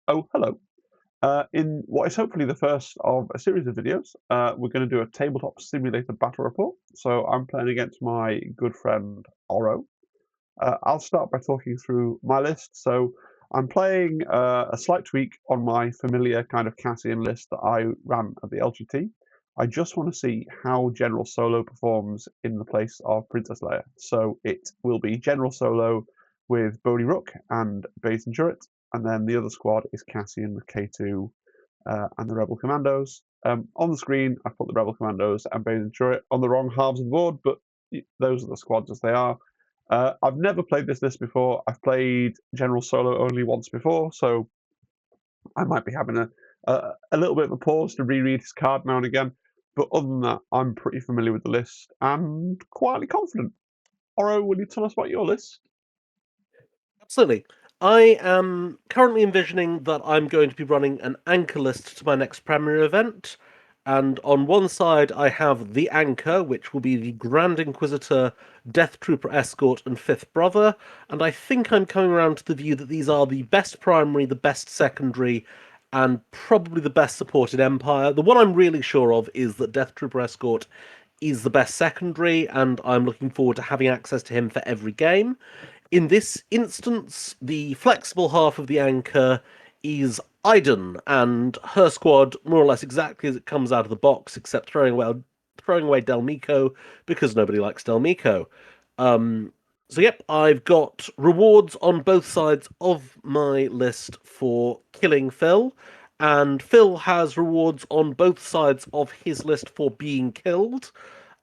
Oh, hello. In what is hopefully the first of a series of videos, we're going to do a tabletop simulator battle report. So I'm playing against my good friend Oro. I'll start by talking through my list. So I'm playing a slight tweak on my familiar kind of Cassian list that I ran at the LGT. I just want to see how General Solo performs in the place of Princess Leia. So it will be General Solo with Bodhi Rook and Baze and Turret, and then the other squad is Cassian with K2 and the Rebel Commandos. On the screen, I've put the Rebel Commandos and Baze and Turret on the wrong halves of the board, but those are the squads as they are. I've never played this list before. I've played General Solo only once before, so I might be having a little bit of a pause to reread his card now and again. But other than that, I'm pretty familiar with the list and quietly confident. Oro, will you tell us about your list? Absolutely. I am currently envisioning that I'm going to be running an anchor list to my next Premier event. And on one side, I have the anchor, which will be the Grand Inquisitor, Death Trooper Escort, and Fifth Brother. And I think I'm coming around to the view that these are the best primary, the best secondary, and probably the best supported Empire. The one I'm really sure of is that Death Trooper Escort is the best secondary, and I'm looking forward to having access to him for every game. In this instance, the flexible half of the anchor is Iden and her squad, more or less exactly as it comes out of the box, except throwing away Del Mico because nobody likes Del Mico. Um, so yep, I've got rewards on both sides of my list for killing Phil, and Phil has rewards on both sides of his list for being killed.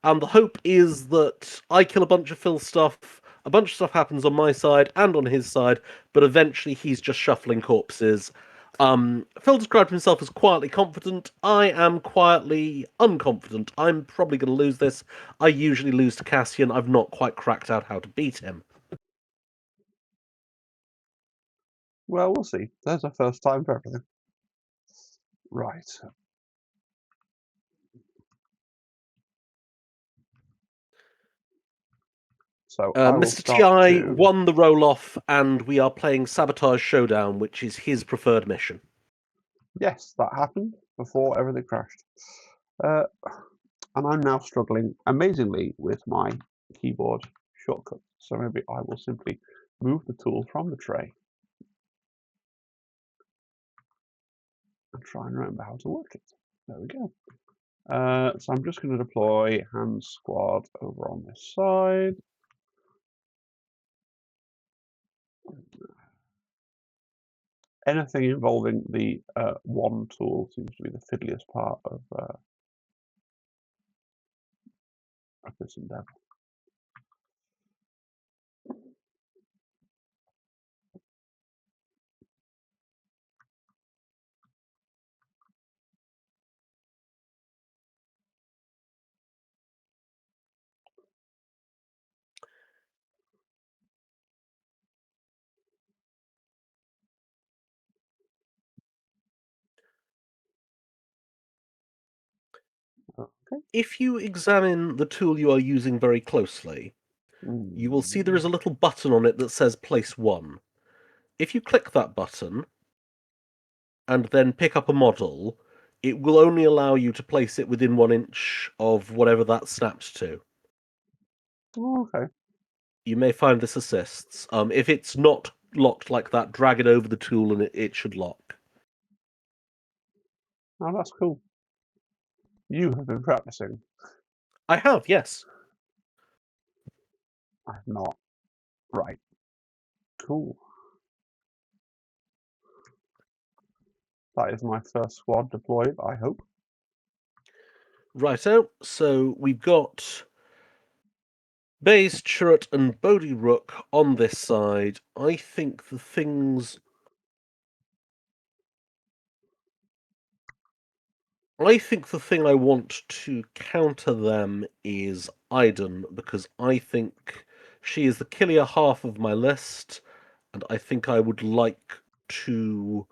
And the hope is that I kill a bunch of Phil's stuff, a bunch of stuff happens on my side and on his side, but eventually he's just shuffling corpses. Phil described himself as quietly confident. I am quietly unconfident. I'm probably going to lose this. I usually lose to Cassian. I've not quite cracked out how to beat him. Well, we'll see. There's a first time for everything. Right. So I will Mr. start TI to. won the roll off, and we are playing Sabotage Showdown, which is his preferred mission. Yes, that happened before everything crashed. Uh, and I'm now struggling amazingly with my keyboard shortcut. So maybe I will simply move the tool from the tray and try and remember how to work it. There we go. So I'm just going to deploy hand squad over on this side. Anything involving the one tool seems to be the fiddliest part of this endeavor. Okay. If you examine the tool you are using very closely, you will see there is a little button on it that says place 1. If you click that button and then pick up a model, it will only allow you to place it within 1 inch of whatever that snapped to. Okay. You may find this assists. If it's not locked like that, drag it over the tool and it should lock. Oh, that's cool. You have been practicing. I have, yes. I have not. Right. Cool. That is my first squad deployed, I hope. Righto, so we've got Baze, Churret, and Bodhi Rook on this side. I think the thing I want to counter them is Iden, because I think she is the killier half of my list, and I think I would like to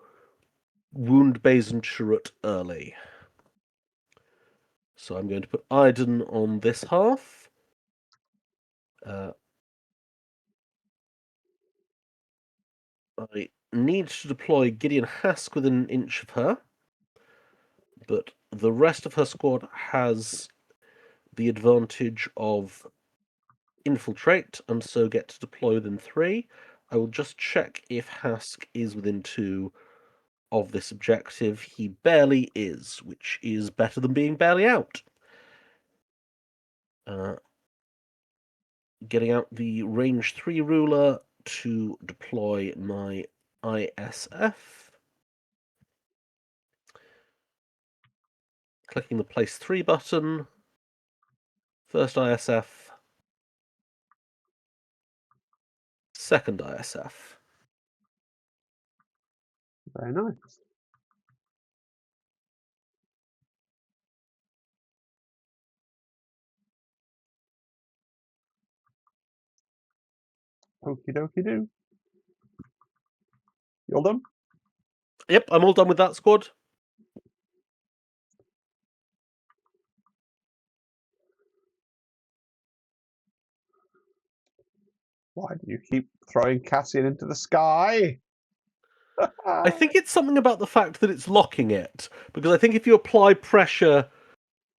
wound Baze and Churret early. So I'm going to put Iden on this half. I needs to deploy Gideon Hask within an inch of her, but the rest of her squad has the advantage of infiltrate, and so get to deploy within 3. I will just check if Hask is within 2 of this objective. He barely is, which is better than being barely out. Getting out the range 3 ruler to deploy my ISF. Clicking the place 3 button. First ISF. Second ISF. Very nice. Okie dokie do. You all done? Yep, I'm all done with that squad. Why do you keep throwing Cassian into the sky? I think it's something about the fact that it's locking it, because I think if you apply pressure,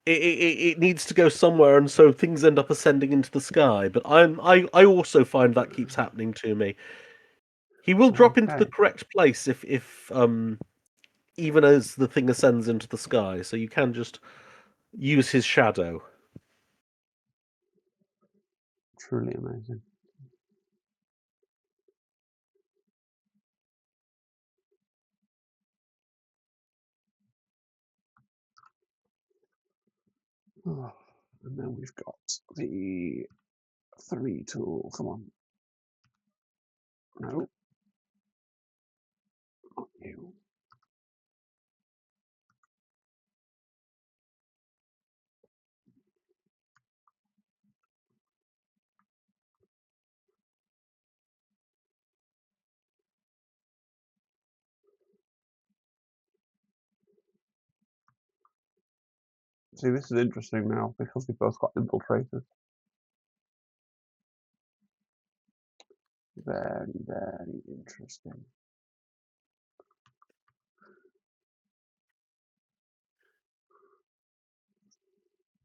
it needs to go somewhere, and so things end up ascending into the sky. But I also find that keeps happening to me. He will drop into the Okay. correct place if even as the thing ascends into the sky, so you can just use his shadow. Truly amazing. Oh, and then we've got the 3 tool. Come on. No. Not you. See, this is interesting now because we've both got infiltrators. Very, very interesting.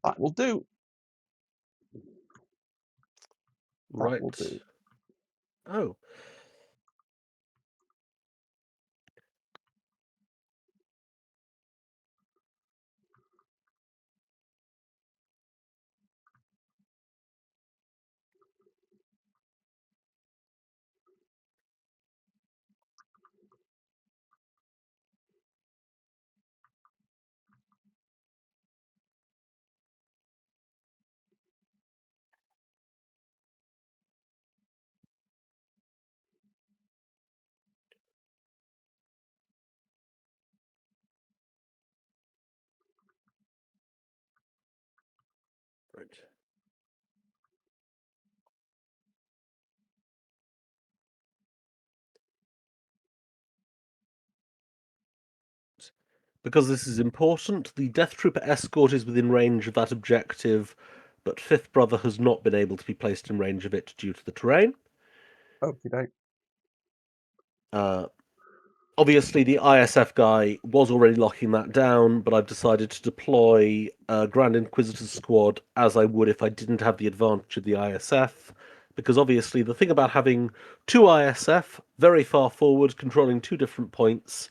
That will do. That Right. will do. Oh. Right. Because this is important, the Death Trooper escort is within range of that objective, but Fifth Brother has not been able to be placed in range of it due to the terrain. Okie doke. Obviously, the ISF guy was already locking that down, but I've decided to deploy a Grand Inquisitor's squad as I would if I didn't have the advantage of the ISF. Because obviously, the thing about having 2 ISF very far forward, controlling 2 different points,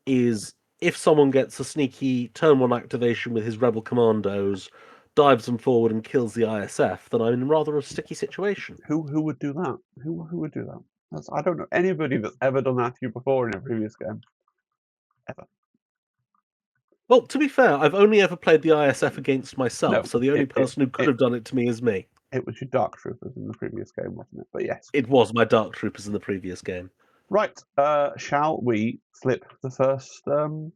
is if someone gets a sneaky turn 1 activation with his Rebel Commandos, dives them forward and kills the ISF, then I'm in rather a sticky situation. Who would do that? Who would do that? I don't know anybody that's ever done that to you before in a previous game. Ever. Well, to be fair, I've only ever played the ISF against myself, No, so the only person who could have done it to me is me. it was your Dark Troopers in the previous game, wasn't it? But yes. It was my Dark Troopers in the previous game. Right. Shall we flip the first thingy?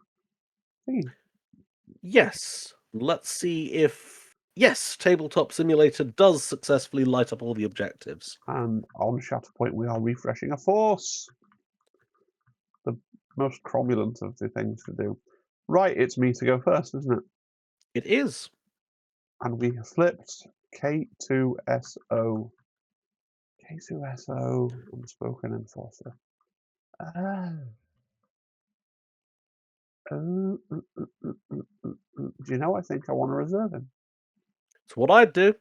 Yes. Let's see if... Yes, Tabletop Simulator does successfully light up all the objectives. And on Shatterpoint, we are refreshing a force. The most cromulent of the things to do. Right, it's me to go first, isn't it? It is. And we have flipped K2SO. K2SO, Unspoken Enforcer. Oh, do you know? I think I want to reserve him. It's what I'd do.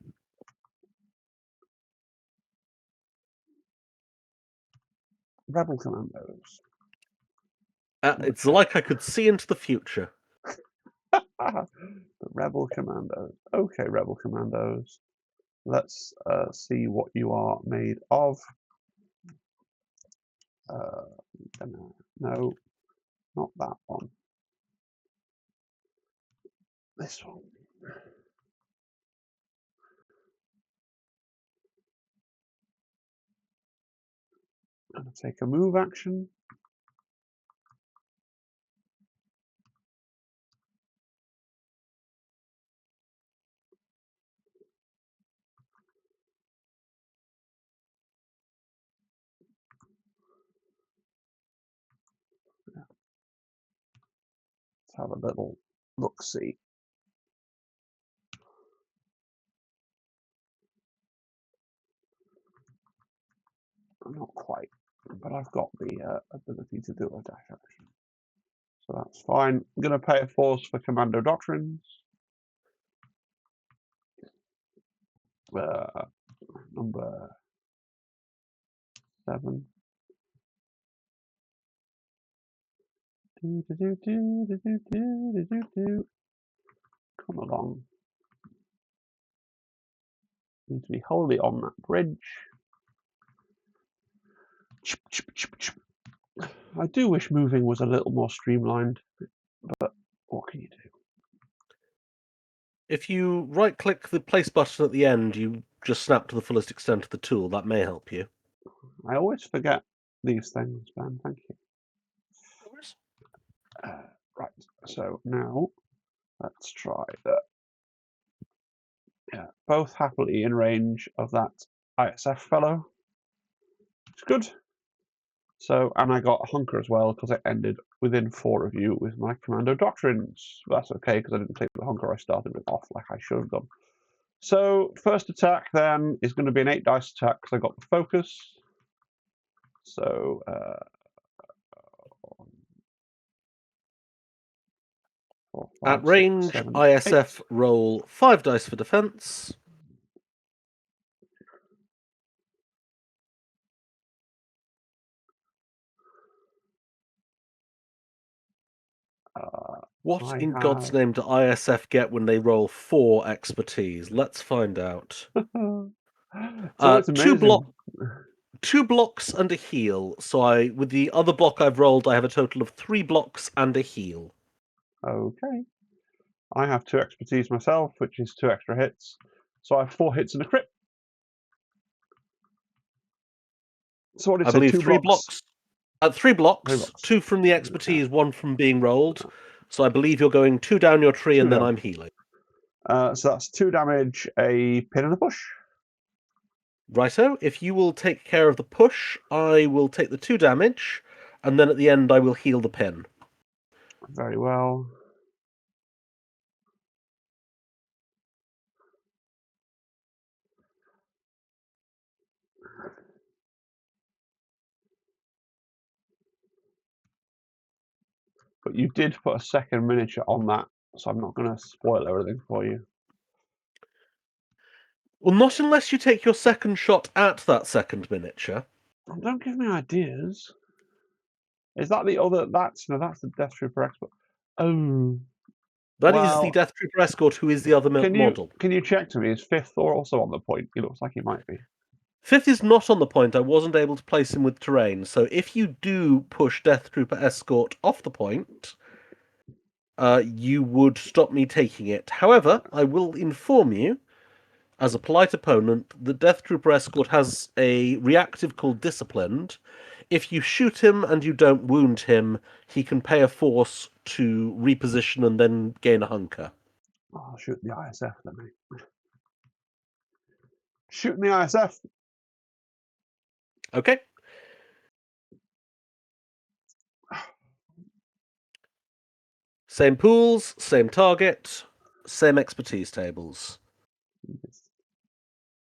Rebel Commandos. It's like I could see into the future. The Rebel Commandos. Okay, Rebel Commandos. Let's see what you are made of. No, not that one. This one. I'm going to take a move action. Let's have a little look-see. Not quite, but I've got the ability to do a dash action. So that's fine. I'm going to pay a force for Commando Doctrines. Number 7. Come along. Need to be wholly on that bridge. I do wish moving was a little more streamlined, but what can you do? If you right-click the place button at the end, you just snap to the fullest extent of the tool. That may help you. I always forget these things, Ben. Thank you. Right, so now let's try that. Yeah, both happily in range of that ISF fellow. It's good. So, and I got a hunker as well because I ended within 4 of you with my Commando Doctrines. That's okay because I didn't take the hunker I started with off like I should have done. So, first attack then is going to be an 8 dice attack because I got the focus. So, 4, 5, At 6, range, 7, 8. ISF roll 5 dice for defense. What in God's name do ISF get when they roll 4 expertise? Let's find out. So it's amazing. 2 blocks and a heal. So with the other block I've rolled, I have a total of 3 blocks and a heal. Okay. I have 2 expertise myself, which is 2 extra hits. So I have 4 hits and a crit. So what did I you say? believe 2 blocks? 3 blocks. 3 blocks. 2 from the expertise, 1 from being rolled. So I believe you're going 2 down your tree, and then I'm healing. So that's 2 damage, a pin and a push. Righto. If you will take care of the push, I will take the 2 damage, and then at the end I will heal the pin. Very well. But you did put a second miniature on that, so I'm not going to spoil everything for you. Well, not unless you take your second shot at that second miniature. Don't give me ideas. Is that the other? That's the Death Trooper expert. Oh, That is the Death Trooper Escort, who is the other model. Can you check to me? Is 5th or also on the point? He looks like he might be. 5th is not on the point. I wasn't able to place him with terrain. So if you do push Death Trooper Escort off the point, you would stop me taking it. However, I will inform you, as a polite opponent, the Death Trooper Escort has a reactive called Disciplined. If you shoot him and you don't wound him, he can pay a force to reposition and then gain a hunker. Oh, I'll shoot the ISF then, mate. Shooting the ISF. Okay. Same pools, same target, same expertise tables.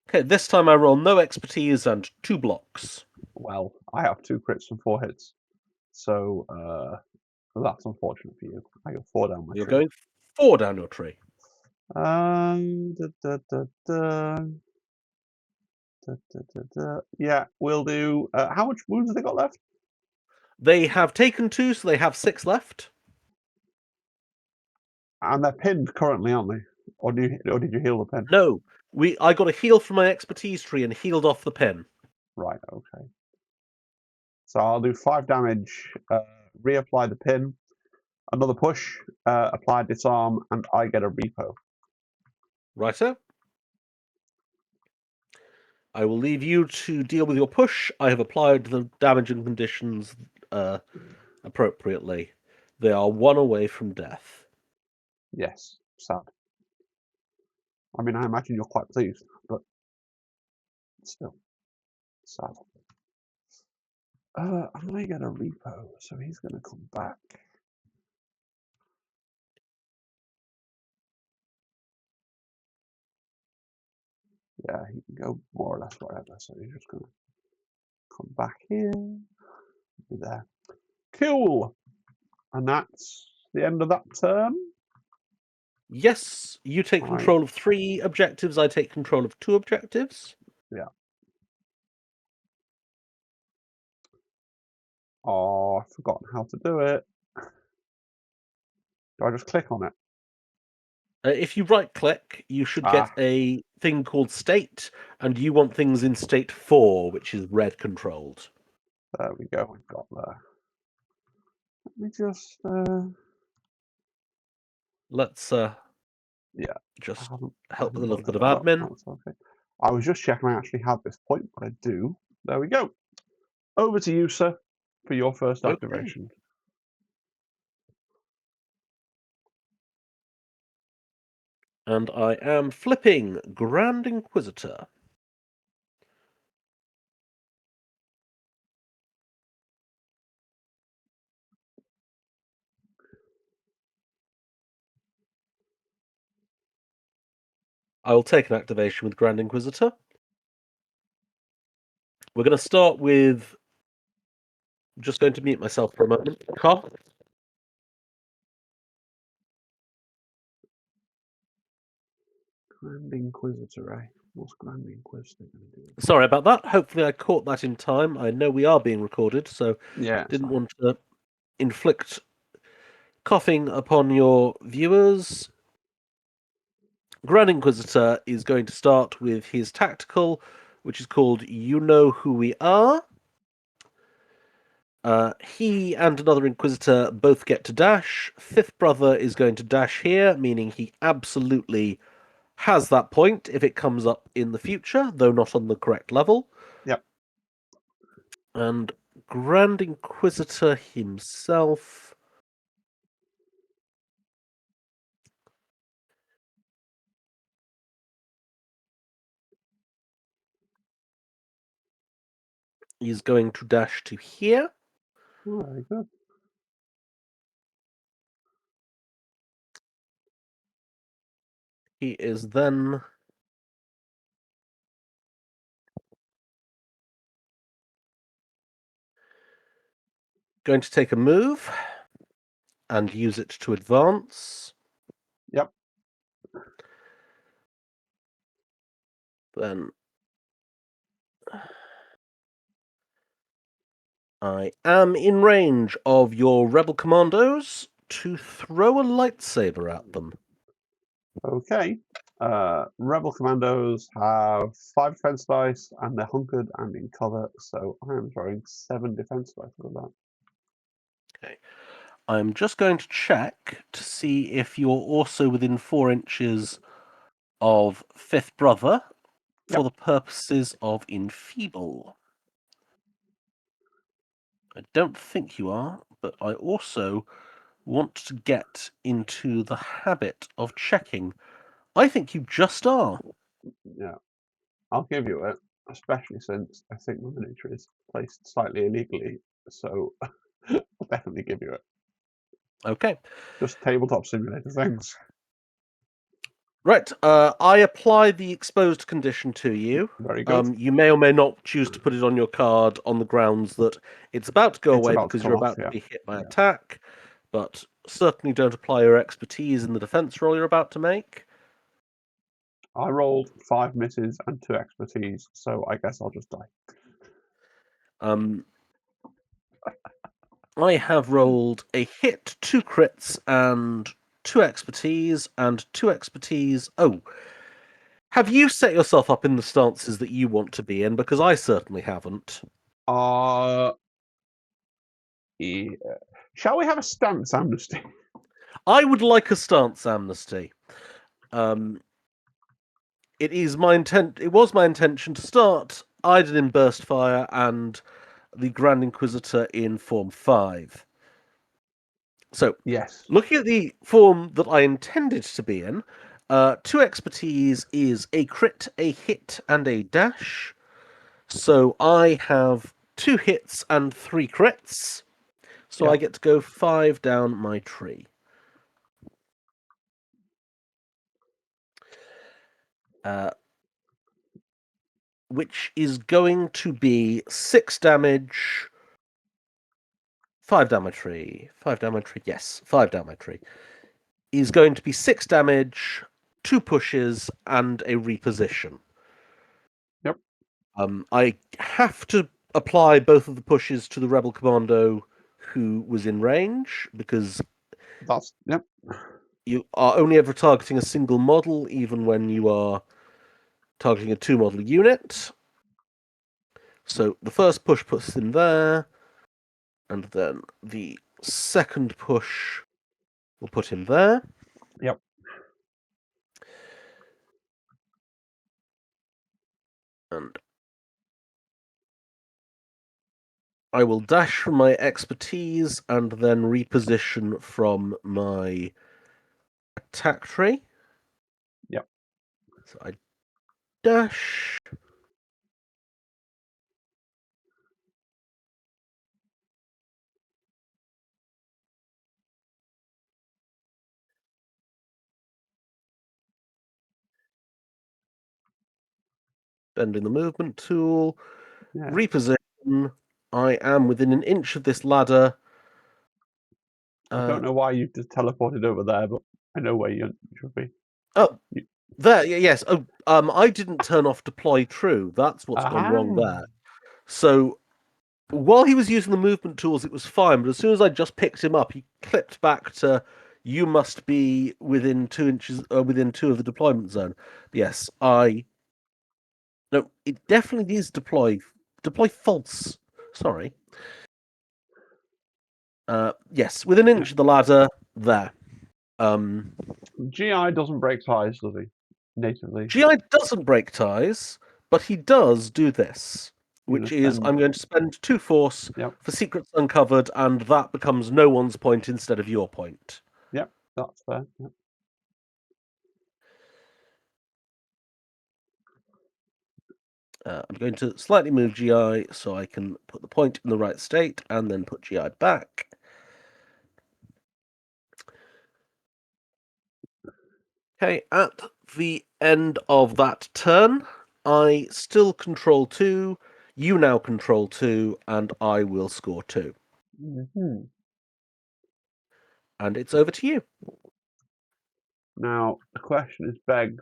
Okay, this time I roll no expertise and 2 blocks. Well, I have 2 crits and 4 hits. So that's unfortunate for you. I go 4 down my You're tree. going 4 down your tree. Da, da, da, da, Yeah, we'll do. How much wounds have they got left? They have taken 2, so they have 6 left. And they're pinned currently, aren't they? Or did you heal the pin? No, I got a heal from my expertise tree and healed off the pin. Right. Okay. So I'll do 5 damage. Reapply the pin. Another push. Apply disarm, and I get a repo. Righto. I will leave you to deal with your push. I have applied the damage and conditions appropriately. They are 1 away from death. Yes. Sad. I mean, I imagine you're quite pleased, but still sad. I get a repo, so he's going to come back. Yeah, he can go more or less wherever, so he's just going to come back here. Be there. Cool! And that's the end of that turn. Yes, you take Right. control of 3 objectives. I take control of 2 objectives. Yeah. Oh, I've forgotten how to do it. Do I just click on it? If you right-click, you should get Ah, a thing called state, and you want things in state 4, which is red controlled. there we go. We've got there. Let me just. Let's Yeah, I just help with haven't a little loaded bit of that up. admin. That's okay. I was just checking I actually had this point, but I do. There we go. Over to you, sir, for your first Okay. activation. And I am flipping Grand Inquisitor. I will take an activation with Grand Inquisitor. We're going to start with... Just going to mute myself for a moment. Cough. Grand Inquisitor, eh? What's Grand Inquisitor going to do? Sorry about that. Hopefully I caught that in time. I know we are being recorded, so Yeah, it's didn't fine. want to inflict coughing upon your viewers. Grand Inquisitor is going to start with his tactical, which is called You Know Who We Are. He and another Inquisitor both get to dash. Fifth brother is going to dash here, meaning he absolutely has that point if it comes up in the future, though not on the correct level. Yep. And Grand Inquisitor himself is going to dash to here. Oh, very good. He is then going to take a move and use it to advance. Yep. Then I am in range of your rebel commandos to throw a lightsaber at them. Okay. Rebel Commandos have 5 defense dice, and they're hunkered and in cover, so I am throwing 7 defense dice with that. Okay. I'm just going to check to see if you're also within 4 inches of Fifth Brother for Yep. the purposes of enfeeble. I don't think you are, but I also want to get into the habit of checking. I think you just are. Yeah. I'll give you it, especially since I think the miniature is placed slightly illegally, so I'll definitely give you it. Okay. Just tabletop simulator things. Right. I apply the exposed condition to you. Very good. You may or may not choose to put it on your card on the grounds that it's about to go It's away about to because come you're off, about to yeah. be hit by Yeah. attack, but certainly don't apply your expertise in the defense roll you're about to make. I rolled 5 misses and 2 expertise, so I guess I'll just die. I have rolled a hit, 2 crits, and 2 expertise, and 2 expertise. Oh, have you set yourself up in the stances that you want to be in? Because I certainly haven't. Yeah. Shall we have a stance amnesty? I would like a stance amnesty. It was my intention to start Iden in Burst Fire and the Grand Inquisitor in Form 5. So, Yes. looking at the form that I intended to be in, 2 expertise is a crit, a hit, and a dash. So I have 2 hits and 3 crits. So I Yep. get to go 5 down my tree. Which is going to be 6 damage. 5 down my tree. 5 down my tree. Yes, 5 down my tree. Is going to be 6 damage, 2 pushes, and a reposition. Yep. I have to apply both of the pushes to the Rebel Commando who was in range, because Yep. you are only ever targeting a single model, even when you are targeting a 2-model unit. So the first push puts him there, and then the second push will put him there. Yep. And I will dash from my expertise and then reposition from my attack tree. Yep. So I dash. Bending the movement tool. Yeah. Reposition. I am within an inch of this ladder. I don't know why you just teleported over there, but I know where you should be. Oh, You... there. Yes. Oh, I didn't turn off deploy true. That's what's gone wrong there. So while he was using the movement tools, it was fine. But as soon as I just picked him up, he clipped back to "You must be within 2 inches, within 2 of the deployment zone." Yes, no, it definitely is deploy false. Sorry. Yes, within an inch of the ladder. There. GI doesn't break ties, does he? Natively. GI doesn't break ties, but he does do this, You're which gonna is spend... I'm going to spend 2 force Yep. for secrets uncovered, and that becomes no one's point instead of your point. Yep, that's fair. Yep. I'm going to slightly move GI so I can put the point in the right state and then put GI back. Okay, at the end of that turn, I still control 2, you now control 2, and I will score 2. Mm-hmm. And it's over to you. Now, the question is begged.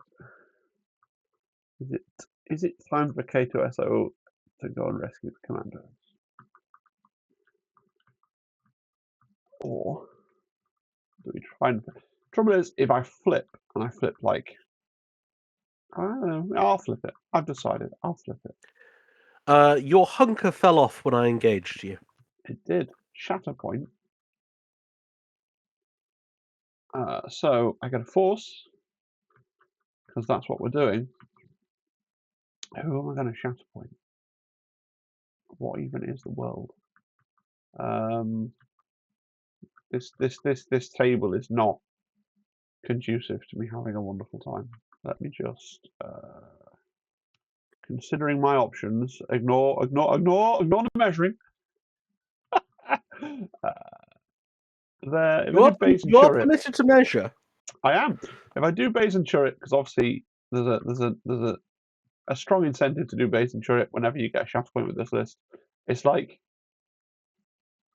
Is it time for K2SO to go and rescue the commandos? Or do we try and... Trouble is, if I flip, and I flip like... I don't know, I'll flip it. I've decided, I'll flip it. Your hunker fell off when I engaged you. It did. Shatterpoint. So I get a force, because that's what we're doing. Who am I going to Shatterpoint? What even is the world? This table is not conducive to me having a wonderful time. Let me just considering my options. Ignore the measuring. There, if I You are did base and you are chariot, permitted to measure. I am. If I do base and turret, because obviously there's a strong incentive to do base and turret whenever you get a Shatterpoint with this list. It's like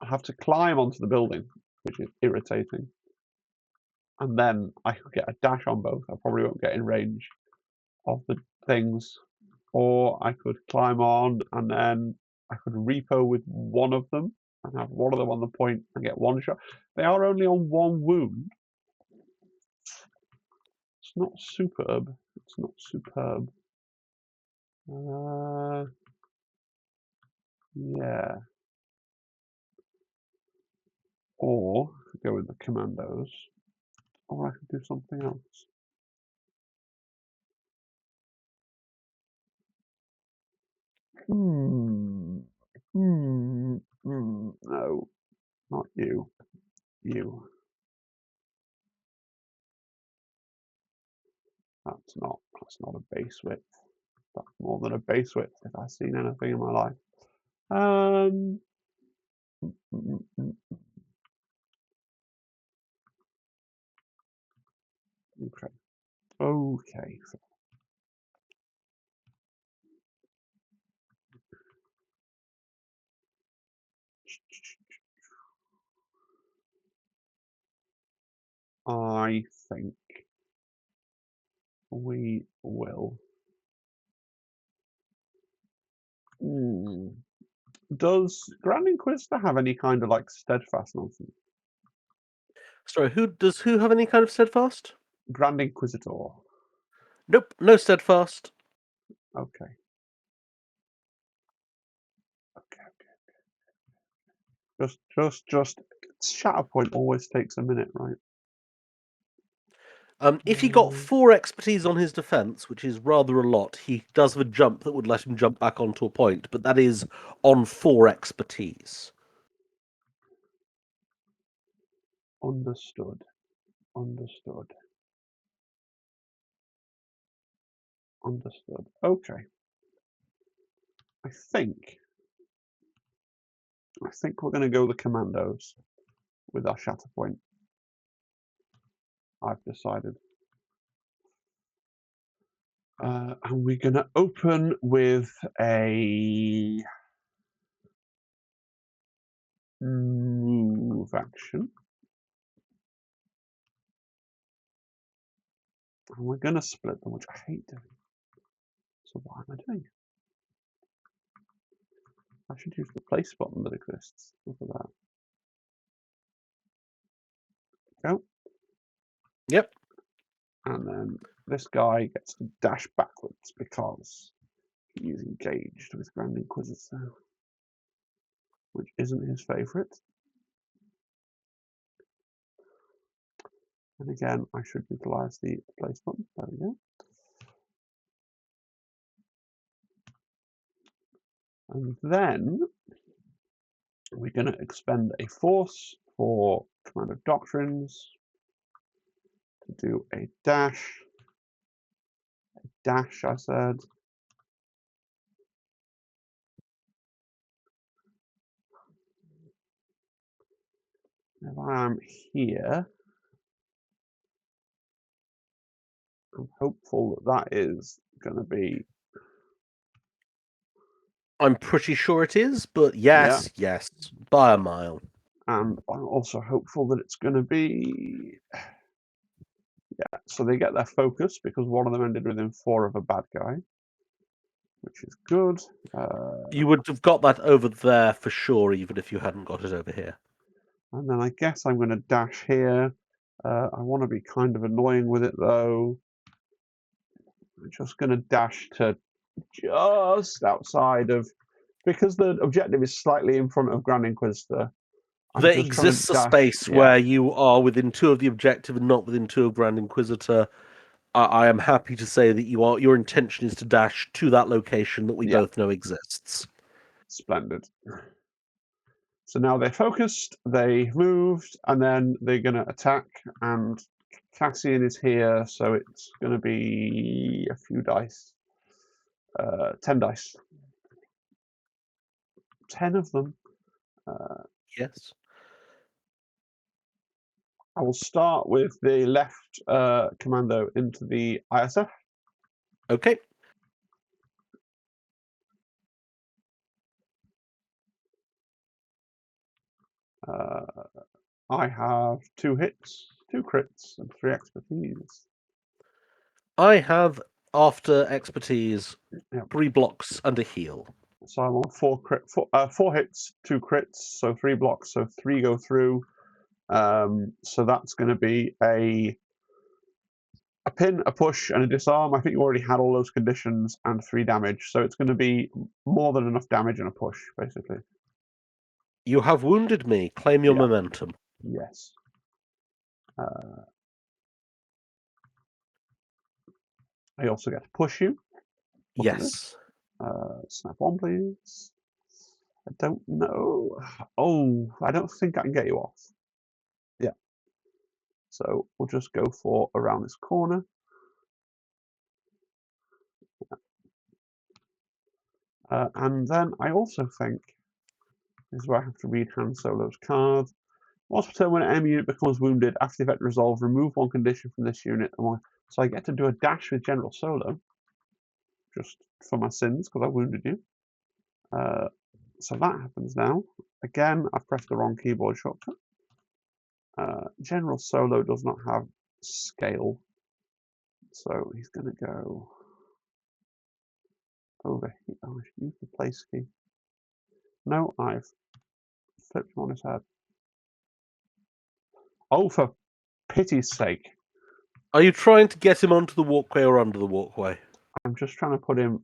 I have to climb onto the building, which is irritating. And then I could get a dash on both. I probably won't get in range of the things. Or I could climb on and then I could repo with one of them and have one of them on the point and get one shot. They are only on one wound. It's not superb. It's not superb. Yeah. Or go with the commandos. Or I could do something else. No, not you. You. That's not a base width. That's more than a base width if I've seen anything in my life. Okay. Okay. I think we will. Does Grand Inquisitor have any kind of like steadfast nonsense? Sorry, who have any kind of steadfast? Grand Inquisitor. Nope, no steadfast. Okay. Just Shatterpoint always takes a minute, right? If he got 4 expertise on his defense, which is rather a lot, he does have a jump that would let him jump back onto a point, but that is on 4 expertise. Understood. Understood. Understood. Okay. I think we're going to go the commandos with our Shatterpoint. I've decided. And we're going to open with a move action. And we're going to split them, which I hate doing. So why am I doing? I should use the place button that exists. Look at that. Go. Yep. And then this guy gets to dash backwards because he's engaged with Grand Inquisitor, which isn't his favourite. And again, I should utilise the place button. There we go. And then we're going to expend a force for Commander Doctrines to do a dash. A dash, I said. If I am here, I'm hopeful that that is going to be. I'm pretty sure it is, but Yeah. yes, by a mile. And I'm also hopeful that it's going to be. Yeah, so they get their focus because one of them ended within 4 of a bad guy, which is good. You would have got that over there for sure, even if you hadn't got it over here. And then I guess I'm going to dash here. I want to be kind of annoying with it though. I'm just going to dash to just outside of, because the objective is slightly in front of Grand Inquisitor. I'm There just trying to exists a dash. space Yeah, where you are within 2 of the objective and not within 2 of Grand Inquisitor. I am happy to say that your intention is to dash to that location that we yeah, both know exists. splendid. So now they're focused, they moved, and then they're going to attack. And Cassian is here, so it's going to be a few dice. 10 dice. 10 of them. Yes. I will start with the left commando into the ISF. Okay. I have 2 hits, 2 crits, and 3 expertise. I have, after expertise, Yep. 3 blocks and a heal. So I'm on 4 hits, 2 crits, so 3 blocks, so 3 go through. So that's going to be a pin, a push, and a disarm. I think you already had all those conditions and 3 damage, so it's going to be more than enough damage and a push, basically. You have wounded me. Claim your momentum. Yes. I also get to push you. Yes. Snap on, please. I don't know. Oh, I don't think I can get you off. Yeah. So we'll just go for around this corner. And then I also think this is where I have to read Han Solo's card. Once per turn, when an enemy unit becomes wounded, after the effect resolve, remove 1 condition from this unit. So I get to do a dash with General Solo, just for my sins, because I wounded you. So that happens now. Again, I've pressed the wrong keyboard shortcut. General Solo does not have scale, so he's going to go over here. Oh, I should use the place key. No, I've flipped him on his head. Oh, for pity's sake. Are you trying to get him onto the walkway or under the walkway? I'm just trying to put him...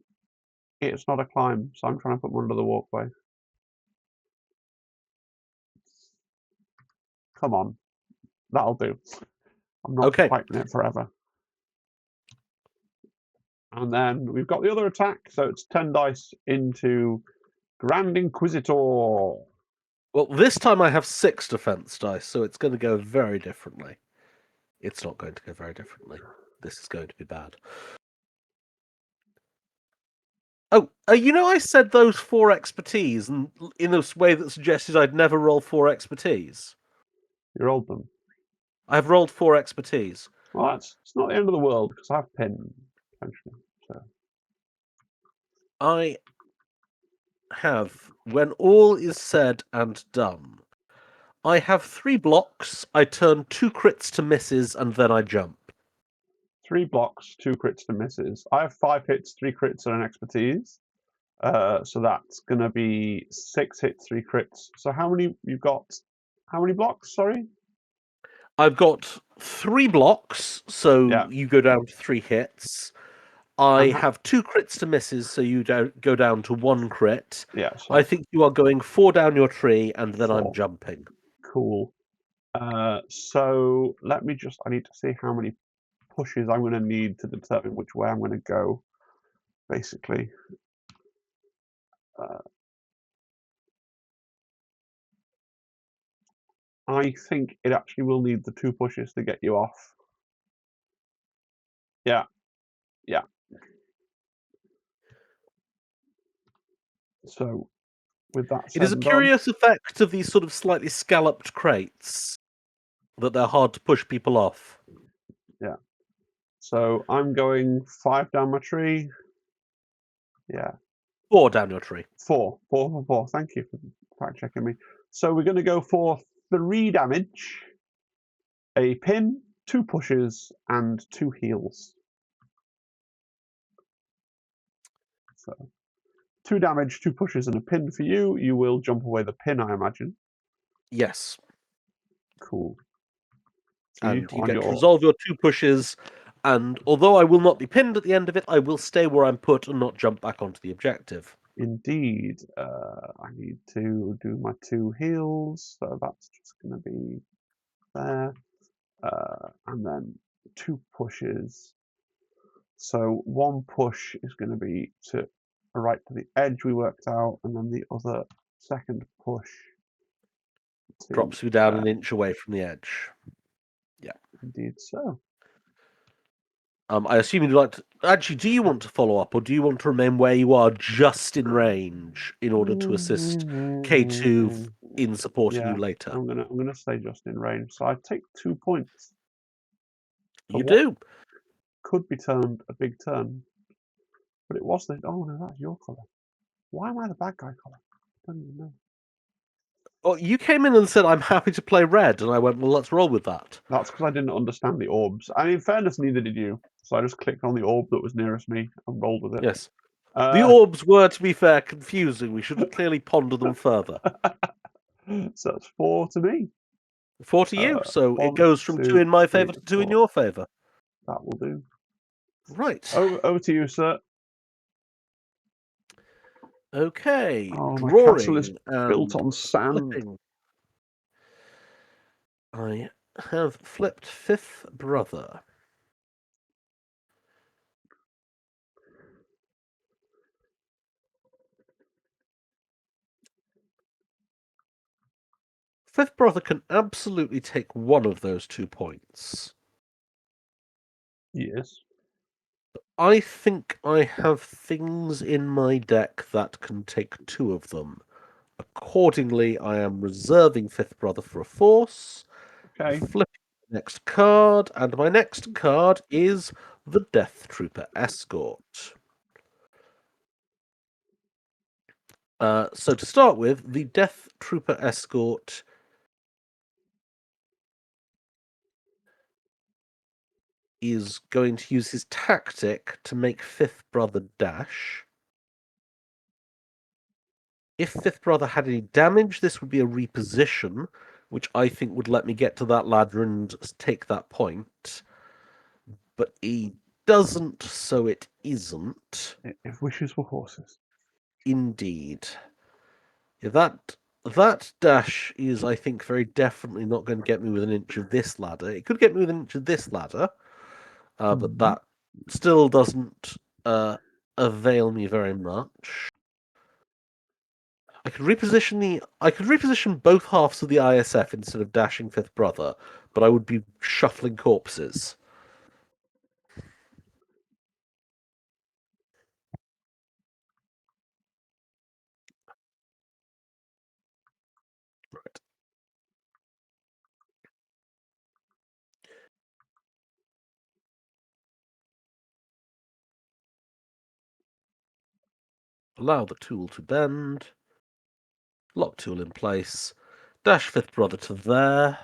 It's not a climb, so I'm trying to put him under the walkway. Come on. That'll do. I'm not fighting it forever. And then we've got the other attack, so it's 10 dice into Grand Inquisitor. Well, this time I have 6 defense dice, so it's going to go very differently. It's not going to go very differently. This is going to be bad. Oh, I said those 4 expertise, and in a way that suggested I'd never roll 4 expertise. You rolled them. I've rolled 4 expertise. Well, it's not the end of the world, because I have pin, essentially. So. I have, when all is said and done, I have 3 blocks, I turn 2 crits to misses, and then I jump. 3 blocks, 2 crits to misses. I have 5 hits, 3 crits, and an expertise. So that's going to be 6 hits, 3 crits. So how many you've got? How many blocks? Sorry. I've got 3 blocks, so you go down to 3 hits. I have 2 crits to misses, so you go down to 1 crit. Yeah. So I think you are going 4 down your tree, and then 4. I'm jumping. Cool. So let me I need to see how many pushes I'm going to need to determine which way I'm going to go, basically. I think it actually will need the 2 pushes to get you off. Yeah. Yeah. So with that said, It is a curious effect of these sort of slightly scalloped crates that they're hard to push people off. Yeah. So I'm going 5 down my tree. Yeah. 4 down your tree. 4. Thank you for fact checking me. So we're going to go for 3 damage, a pin, 2 pushes, and 2 heals. So 2 damage, 2 pushes, and a pin for you. You will jump away the pin, I imagine. Yes. Cool. And you get to resolve your 2 pushes, and although I will not be pinned at the end of it, I will stay where I'm put and not jump back onto the objective. Indeed. I need to do my 2 heals, so that's just going to be there. And then 2 pushes. So 1 push is going to be to right to the edge we worked out, and then the other second push drops you down an inch away from the edge. Yeah. Indeed so. I assume you'd like to... Actually, do you want to follow up, or do you want to remain where you are just in range in order to assist K2 in supporting Yeah, you later. I'm gonna stay just in range. So I take 2 points for You what do. could be termed a big turn, but it was the. Oh no, that's your colour. Why am I the bad guy colour? I don't even know. Well, you came in and said, "I'm happy to play red," and I went, "Well, let's roll with that." That's because I didn't understand the orbs. I mean, in fairness, neither did you. So I just clicked on the orb that was nearest me and rolled with it. Yes. The Uh, orbs were, to be fair, confusing. We should clearly ponder them further. so that's 4 to me. 4 to you, so it 1, goes from 2 2, in my 3, favour to 2 in 4. your favour. That will do. Right. Over to you, sir. Okay. Oh, my castle is Drawing built and on sand. flipping. I have flipped Fifth Brother. Fifth Brother can absolutely take one of those 2 points. Yes. I think I have things in my deck that can take 2 of them. Accordingly, I am reserving Fifth Brother for a force. Okay. Flipping the next card, and my next card is the Death Trooper Escort. So to start with, the Death Trooper Escort is going to use his tactic to make Fifth Brother dash. If Fifth Brother had any damage, this would be a reposition, which I think would let me get to that ladder and take that point. But he doesn't, so it isn't. If wishes were horses. Indeed. Yeah, that dash is, I think, very definitely not going to get me within an inch of this ladder. It could get me within an inch of this ladder, but Mhm. that still doesn't avail me very much. I could reposition both halves of the ISF instead of dashing Fifth Brother, but I would be shuffling corpses. Right. Allow the tool to bend. Lock tool in place. Dash Fifth Brother to there.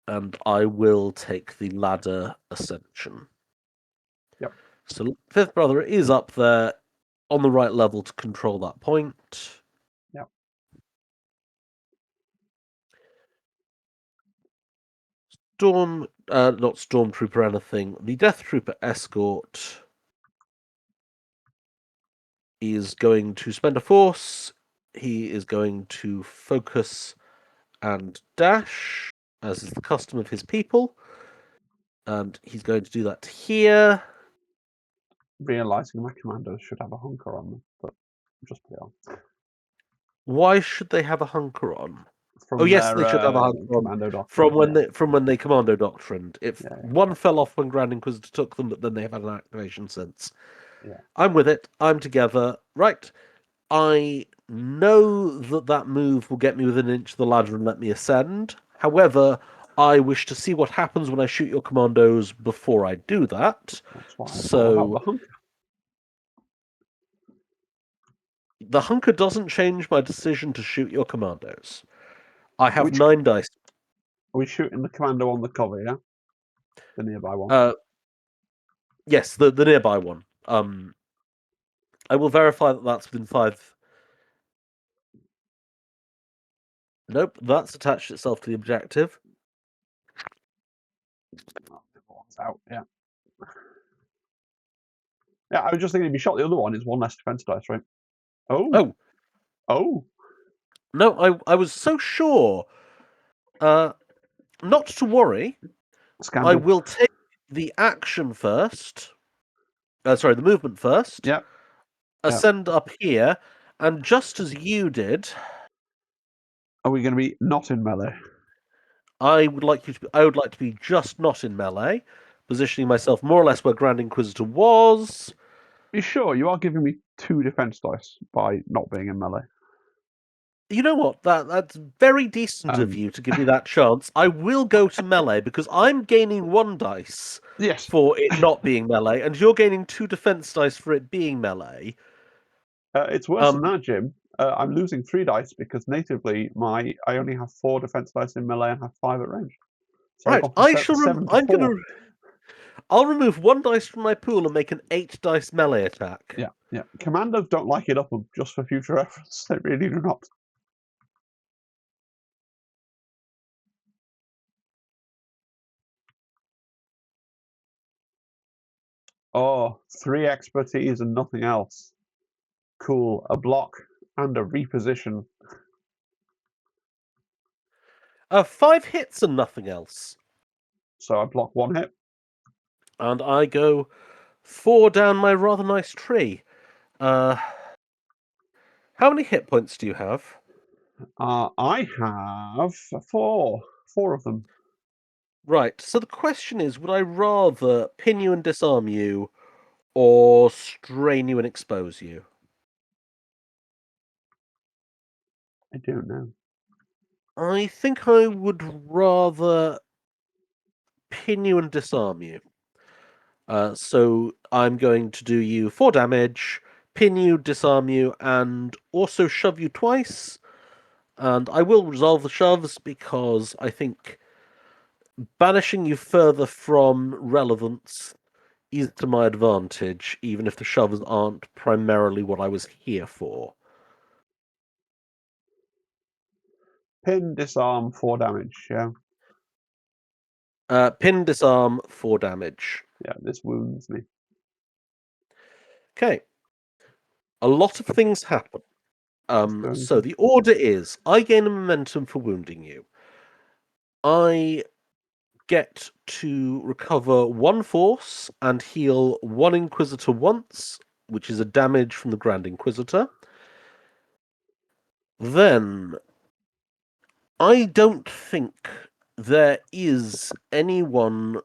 And I will take the ladder ascension. Yep. So Fifth Brother is up there on the right level to control that point. Yep. Not Stormtrooper anything. The Death Trooper Escort is going to spend a force. He is going to focus and dash, as is the custom of his people. And he's going to do that here. Realizing my commandos should have a hunker on them, but just put it on. Why should they have a hunker on? Oh From yes, their they should have a hunker on commando doctrine. from when they commando doctrined. If Yeah, one fell off when Grand Inquisitor took them, but then they've had an activation since. yeah. I'm with it. I'm together. Right. I know that that move will get me within an inch of the ladder and let me ascend. However, I wish to see what happens when I shoot your commandos before I do that. That's why I thought about So the hunker. the hunker doesn't change my decision to shoot your commandos. I have Which 9 dice. are we shooting the commando on the cover? Yeah, the nearby one. Uh, yes, the nearby one. I will verify that that's within 5. Nope, that's attached itself to the objective. Oh, the other one's out. Yeah. Yeah, I was just thinking if you shot the other one, it's one less defense dice, right? Oh, Oh, oh, no, I was so sure. Not to worry. I scandal. will take the action first. Sorry, the movement first. Yeah, yeah. Ascend up here, and just as you did, Are we going to be not in melee? I would like you to. I would like to be just not in melee, positioning myself more or less where Grand Inquisitor was. Are you sure you are giving me 2 defense dice by not being in melee? You know what? That's very decent of you to give me that chance. I will go to melee because I'm gaining 1 dice Yes. for it not being melee, and you're gaining 2 defense dice for it being melee. It's worse than Um, that, Jim. I'm losing 3 dice because natively I only have 4 defense dice in melee and have 5 at range. So I've right, gone from 7 to I'm 4. gonna. I'll remove 1 dice from my pool and make an 8 dice melee attack. Yeah, yeah. Commanders don't like it up just for future reference. They really do not. Oh, 3 expertise and nothing else. Cool. A block and a reposition. 5 hits and nothing else, So I block 1 hit. and I go 4 down my rather nice tree. Uh, how many hit points do you have? I have 4. 4 of them. Right, so the question is, would I rather pin you and disarm you, or strain you and expose you? I don't know. I think I would rather pin you and disarm you. So I'm going to do you 4 damage, pin you, disarm you, and also shove you twice. And I will resolve the shoves because I think banishing you further from relevance is to my advantage, even if the shoves aren't primarily what I was here for. Pin, disarm, 4 damage. Yeah, Pin, disarm, 4 damage. yeah. This wounds me. Okay, a lot of things happen. It's going So to. the order is: I gain a momentum for wounding you. I get to recover 1 force and heal 1 Inquisitor once, which is a damage from the Grand Inquisitor. Then I don't think there is anyone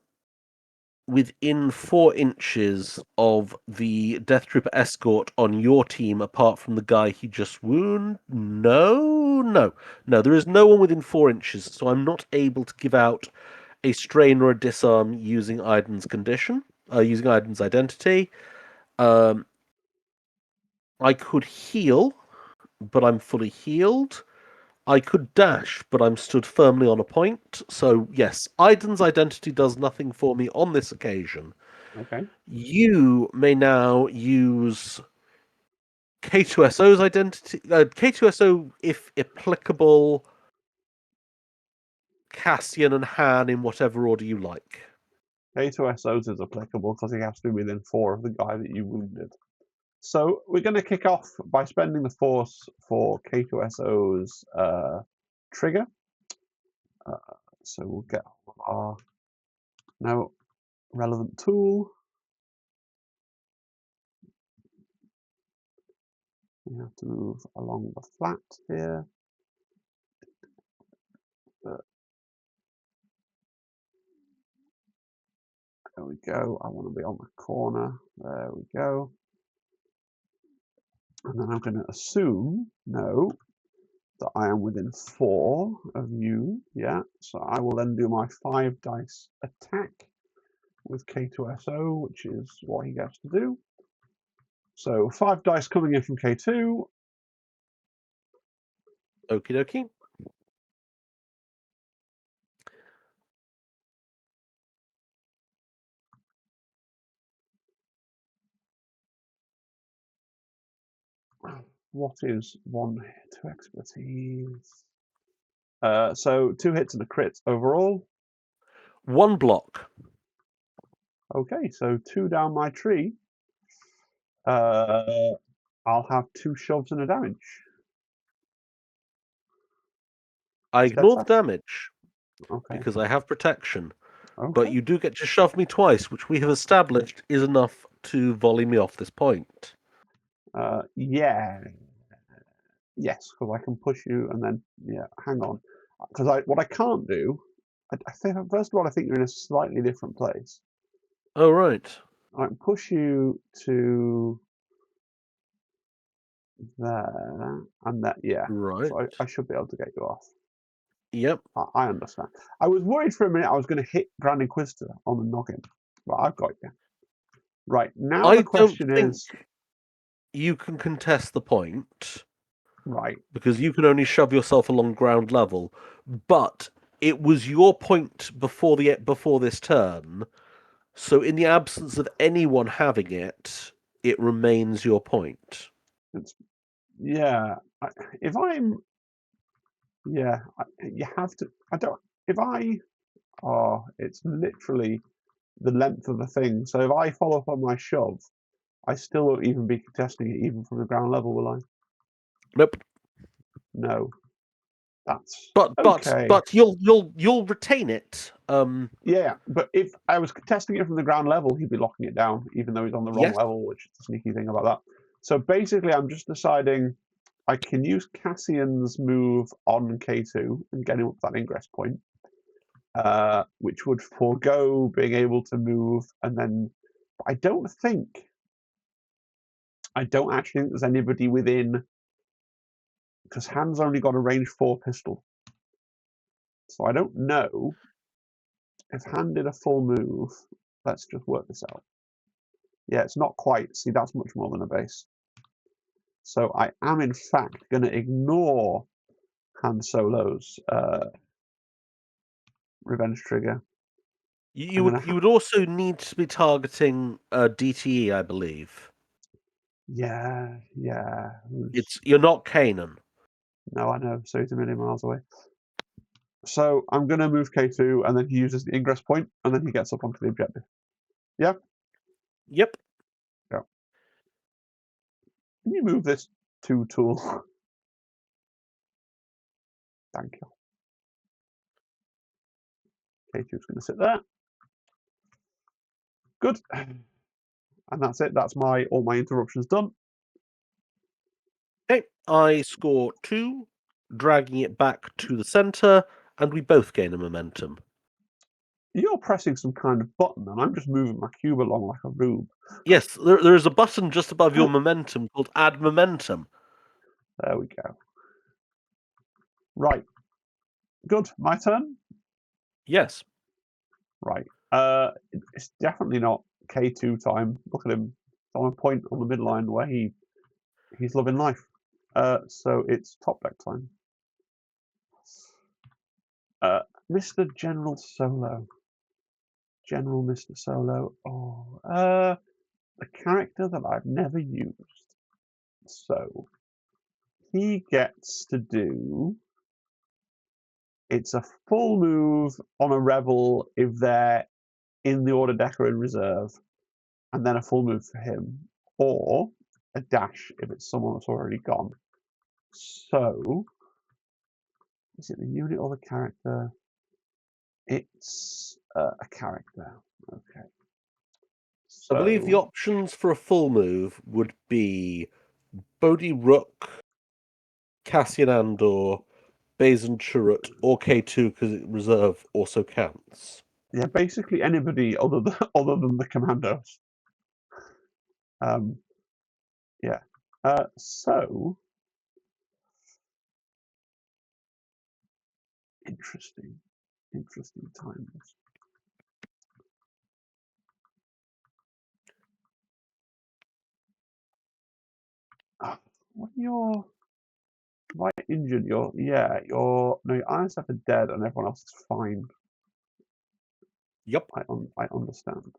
within 4 inches of the Death Trooper escort on your team apart from the guy he just wounded. No, there is no one within 4 inches, so I'm not able to give out a strain or a disarm using Iden's condition, using Iden's identity. Um, I could heal, but I'm fully healed. I could dash, but I'm stood firmly on a point. So, yes, Iden's identity does nothing for me on this occasion. Okay. You may now use K2SO's identity. K2SO, if applicable, Cassian and Han in whatever order you like. K2SOs is applicable because he has to be within 4 of the guy that you wounded. So we're going to kick off by spending the force for K2SO's trigger. Uh, so we'll get our now relevant tool. We have to move along the flat here. There we go. I want to be on the corner. There we go. And then I'm going to assume, no, that I am within 4 of you. Yeah. So I will then do my 5 dice attack with K2SO, which is what he gets to do. So 5 dice coming in from K2. Okie dokie. What is 1 to expertise? So 2 hits and a crit overall. 1 block. Okay, so 2 down my tree. I'll have 2 shoves and a damage. I ignore the Steadfast. damage Okay. because I have protection, but Okay. you do get to shove me twice, which we have established is enough to volley me off this point. Yeah. Yes, because I can push you and then yeah. Hang on, because what I can't do. I think first of all, I think you're in a slightly different place. Oh, right. I can push you to there, and that, yeah. Right. So I should be able to get you off. Yep. I understand. I was worried for a minute I was going to hit Grand Inquisitor on the noggin, but I've got you. Right, now the I don't question think is, you can contest the point right, because you can only shove yourself along ground level, but it was your point before this turn. So in the absence of anyone having it, it remains your point. it's, yeah, if I'm, yeah, you have to, I don't, if I, oh, it's literally the length of the thing. So if I follow up on my shove, I still won't even be contesting it even from the ground level, will I? Nope. No. That's But but okay. but you'll retain it. Yeah, but if I was contesting it from the ground level, he'd be locking it down, even though he's on the wrong Yes. level, which is the sneaky thing about that. So basically, I'm just deciding I can use Cassian's move on K2 and get him up that ingress point, which would forego being able to move. And then I don't actually think there's anybody within, because Han's only got a range 4 pistol. So I don't know if Han did a full move. Let's just work this out. Yeah, it's not quite. See, that's much more than a base. So I am, in fact, going to ignore Han Solo's revenge trigger. You I'm would going to you would also need to be targeting DTE, I believe. yeah, yeah. You're not Kanan. No, I know. So he's a million miles away. So I'm going to move K2, and then he uses the ingress point, and then he gets up onto the objective. Yeah? Yep. Yeah. Can you move this 2 tool? Thank you. K2's going to sit there. Good. And that's it. That's all my interruptions done. Okay. I score 2, dragging it back to the center, and we both gain a momentum. You're pressing some kind of button, and I'm just moving my cube along like a rube. Yes, there is a button just above your momentum called Add Momentum. There we go. Right. Good. My turn? Yes. Right. It's definitely not K2 time. Look at him. On a point on the midline where he's loving life. So it's top deck time. Mr. General Solo. General Mr. Solo. Oh, a character that I've never used. So he gets to do. It's a full move on a rebel if they're in the order deck or in reserve, and then a full move for him, or a dash if it's someone that's already gone. So, is it the unit or the character? It's a character. Okay. I believe the So, options for a full move would be Bodhi Rook, Cassian Andor, Bazin Chirrut, or K2 because reserve also counts. yeah, basically anybody other than the commandos. Um, yeah. So, interesting times. What are your right injured? Your no, your ISF are dead and everyone else is fine. Yep. I understand.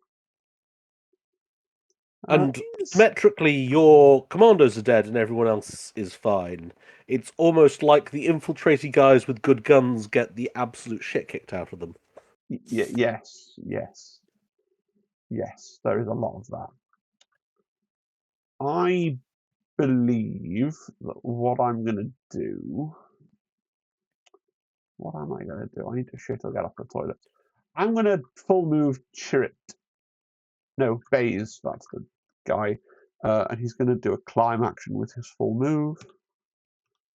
And Is symmetrically, your commandos are dead and everyone else is fine. It's almost like the infiltrating guys with good guns get the absolute shit kicked out of them. yes. There is a lot of that. I believe that what I'm going to do. What am I going to do? I need to shit or get off the toilet. I'm going to full move Chirrut. No, Baze, that's the guy. And he's going to do a climb action with his full move.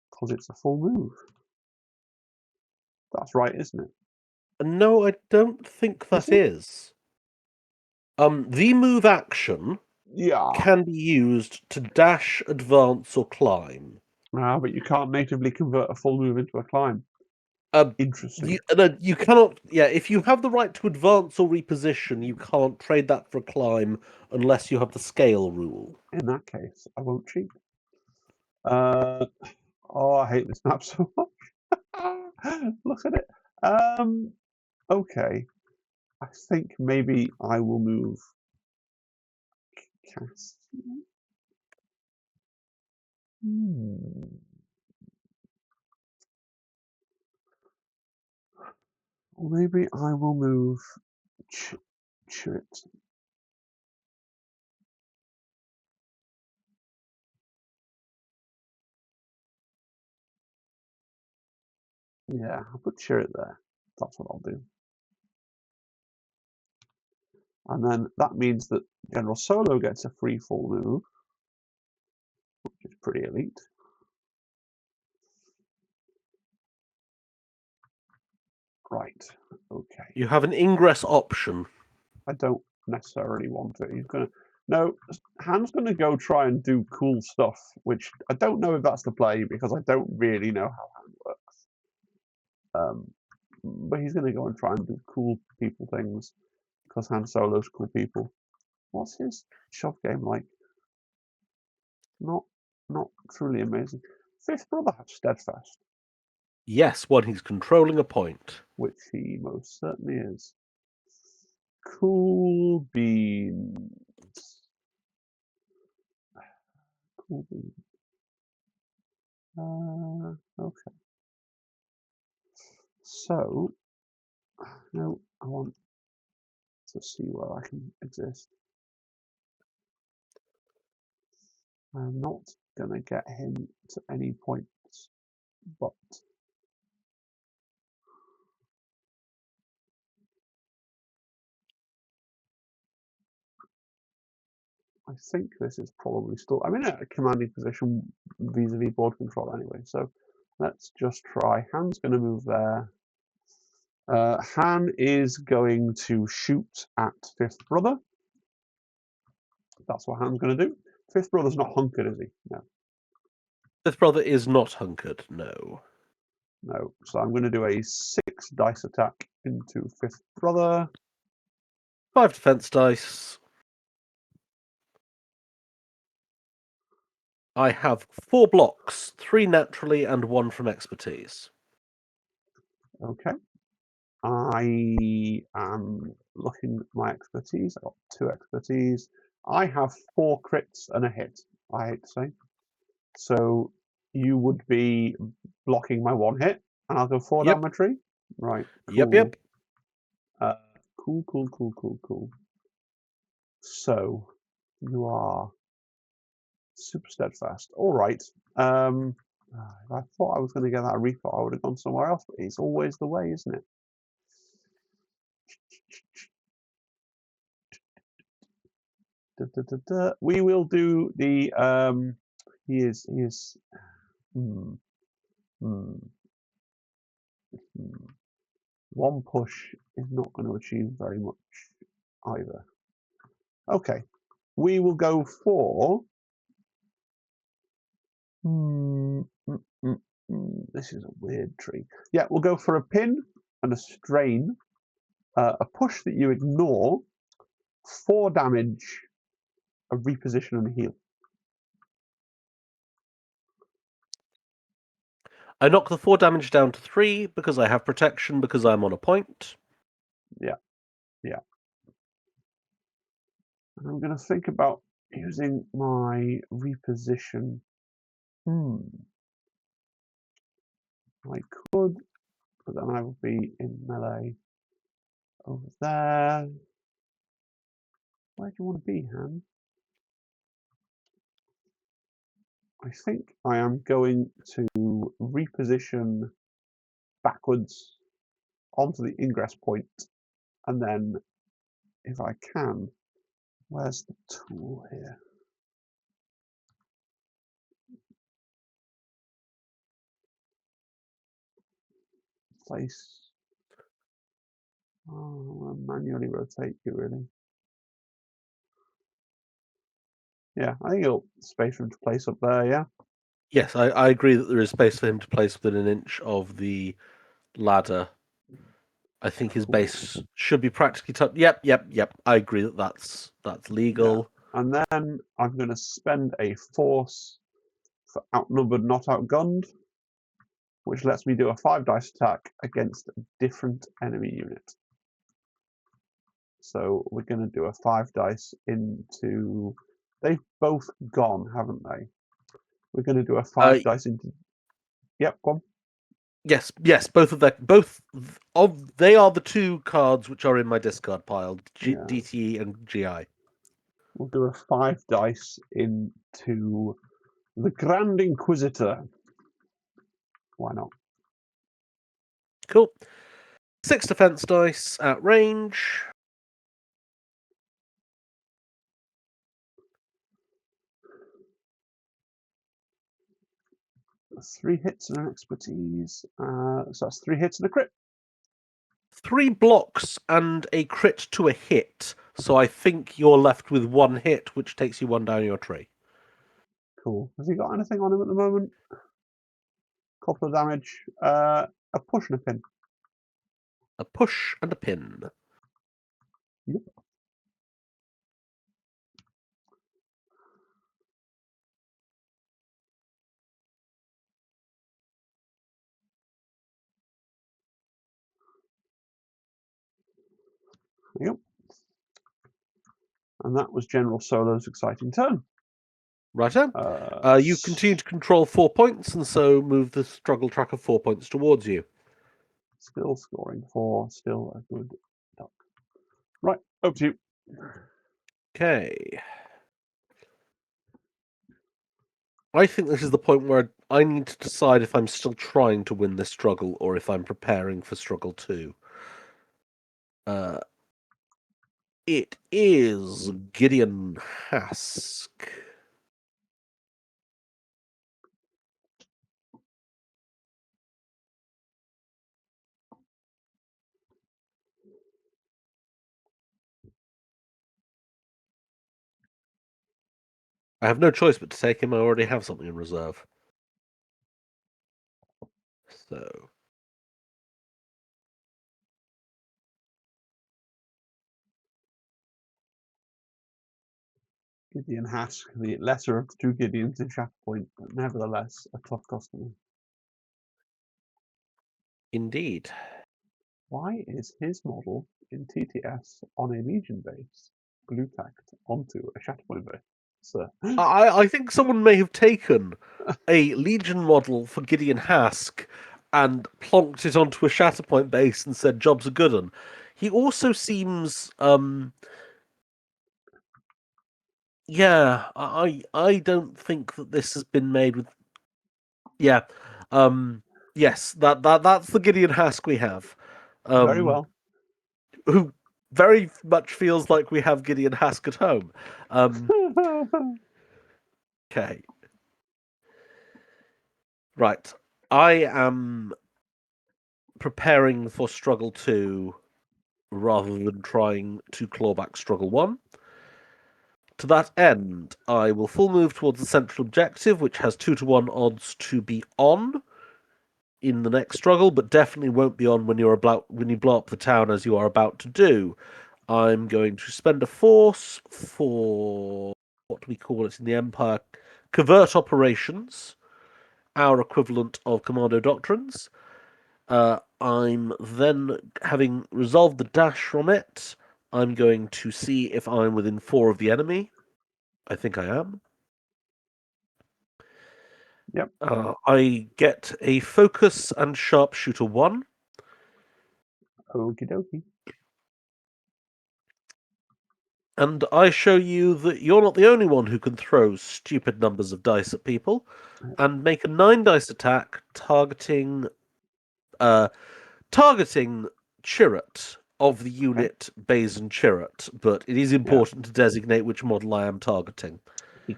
Because it's a full move. That's right, isn't it? No, I don't think Is that it? is. The move action Yeah. can be used to dash, advance, or climb. But you can't natively convert a full move into a climb. Uh, Interesting. you cannot. Yeah, if you have the right to advance or reposition, you can't trade that for a climb unless you have the scale rule. In that case, I won't cheat. Uh, oh, I hate this map so much. Look at it. Okay. I think maybe I will move Cass. Hmm. Or maybe I will move Chit. Yeah, I'll put Chirrut there. That's what I'll do. And then that means that General Solo gets a free full move, which is pretty elite. Right, okay. You have an ingress option. I don't necessarily want it. He's gonna no. Han's gonna go try and do cool stuff, which I don't know if that's the play because I don't really know how Han works. But he's gonna go and try and do cool people things because Han Solo's cool people. What's his shove game like? Not not truly amazing. Fifth brother has steadfast, Yes, when he's controlling a point. which he most certainly is. Cool beans. Cool beans. Okay. So, no, I want to see where I can exist. I'm not going to get him to any points, but I think this is probably still. I'm in a commanding position vis-a-vis board control anyway, so let's just try. Han's going to move there. Han is going to shoot at Fifth Brother. That's what Han's going to do. Fifth Brother's not hunkered, is he? No. Fifth brother is not hunkered, no. No. So I'm going to do a 6 dice attack into Fifth Brother. 5 defense dice. I have 4 blocks, 3 naturally and 1 from expertise. Okay. I am looking at my expertise. I got 2 expertise. I have 4 crits and a hit, I hate to say. So you would be blocking my 1 hit, and I'll go 4 down Yep. my tree. Right, Yep, cool. yep. Cool. So you are super steadfast. All right. If I thought I was going to get that refit, I would have gone somewhere else. But it's always the way, isn't it? We will do the. He is. Hmm, hmm, hmm. One push is not going to achieve very much either. Okay, we will go for. This is a weird tree. Yeah, we'll go for a pin and a strain, a push that you ignore, 4 damage, a reposition and a heal. I knock the 4 damage down to 3 because I have protection because I'm on a point. Yeah. And I'm going to think about using my reposition. I could, but then I would be in melee over there. Where do you want to be, Han? I think I am going to reposition backwards onto the ingress point, and then, if I can, where's the tool here? Place. Oh, I want to manually rotate you, really. Yeah, I think it'll space for him to place up there, yeah. Yes, I agree that there is space for him to place within an inch of the ladder. I think his Cool. base should be practically touched. Yep. I agree that that's Yeah. legal. And then I'm going to spend a force for outnumbered, not outgunned, which lets me do a 5 dice attack against a different enemy unit. So we're going to do a 5 dice into. They've both gone, haven't they? We're going to do a 5 dice into. Yep, go on. Yes, both of they are the two cards which are in my discard pile, Yeah. DTE and GI. We'll do a 5 dice into the Grand Inquisitor. Why not? Cool. 6 defense dice at range. Three hits and an expertise. So that's 3 hits and a crit. 3 blocks and a crit to a hit. So I think you're left with 1 hit, which takes you 1 down your tree. Cool. Has he got anything on him at the moment? Couple of damage. A push and a pin. A push and a pin. Yep. Yep. And that was General Solo's exciting turn. Righto. You continue to control 4 points, and so move the struggle tracker 4 points towards you. Still scoring 4. Still a good duck. Right, up to you. Okay. I think this is the point where I need to decide if I'm still trying to win this struggle or if I'm preparing for struggle 2. It is Gideon Hask. I have no choice but to take him. I already have something in reserve. So, Gideon Hask, the lesser of the two Gideons in Shatterpoint, but nevertheless a tough customer. indeed. Why is his model in TTS on a Legion base blue tacked onto a Shatterpoint base? Sir. I think someone may have taken a Legion model for Gideon Hask and plonked it onto a Shatterpoint base and said, "Job's a good one." He also seems, yeah. I don't think that this has been made with. Yeah, yes. That's the Gideon Hask we have. Very well. Who very much feels like we have Gideon Hask at home. Okay. Right. I am preparing for Struggle 2 rather than trying to claw back Struggle 1. To that end, I will full move towards the central objective, which has 2-to-1 odds to be on in the next struggle, but definitely won't be on when you blow up the town as you are about to do. I'm going to spend a force for what do we call it in the Empire? Covert operations, our equivalent of commando doctrines. I'm then, having resolved the dash from it, I'm going to see if I'm within 4 of the enemy. I think I am. Yep. I get a focus and sharpshooter 1. Okie dokie. And I show you that you're not the only one who can throw stupid numbers of dice at people, and make a 9 dice attack targeting Chirrut of the Okay. unit Bays and Chirrut, but it is Yeah. important to designate which model I am targeting. He Uh,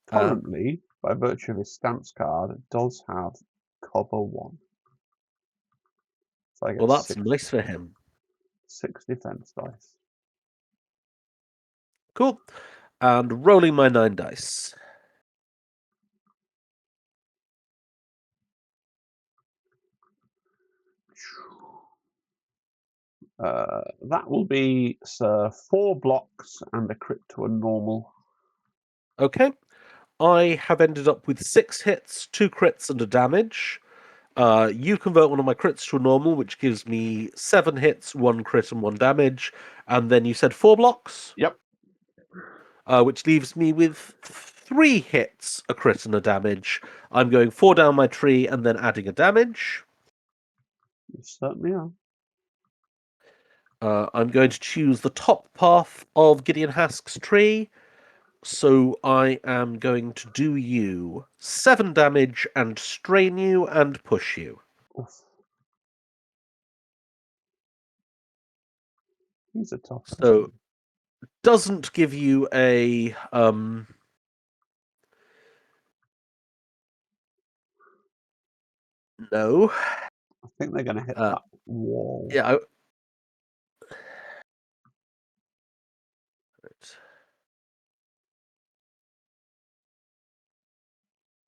currently, by virtue of his stance card, does have cover 1. So I well, get that's 6, nice for him. 6 defense dice. Cool. And rolling my 9 dice. That will be, sir, 4 blocks and a crit to a normal. Okay. I have ended up with 6 hits, 2 crits, and a damage. You convert one of my crits to a normal, which gives me 7 hits, 1 crit, and 1 damage. And then you said 4 blocks? Yep. Which leaves me with 3 hits, a crit, and a damage. I'm going 4 down my tree and then adding a damage. You certainly are. I'm going to choose the top path of Gideon Hask's tree. So I am going to do you 7 damage and strain you and push you. Oof. He's a tough So customer. doesn't give you a no. I think they're going to hit Uh, that wall. yeah.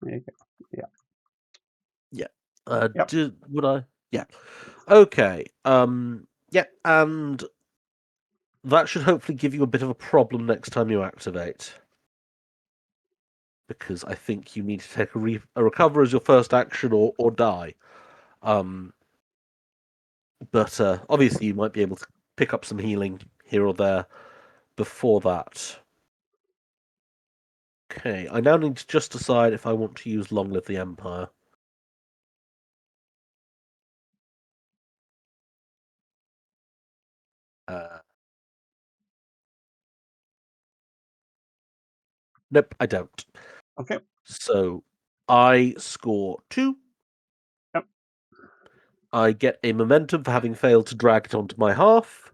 There you go. Yeah. Yeah. Yep. Would I? Yeah. Okay. Yeah, and that should hopefully give you a bit of a problem next time you activate. Because I think you need to take a recover as your first action or die. But obviously you might be able to pick up some healing here or there before that. Okay, I now need to just decide if I want to use Long Live the Empire. Nope, I don't. Okay. So I score 2. Yep. I get a momentum for having failed to drag it onto my half.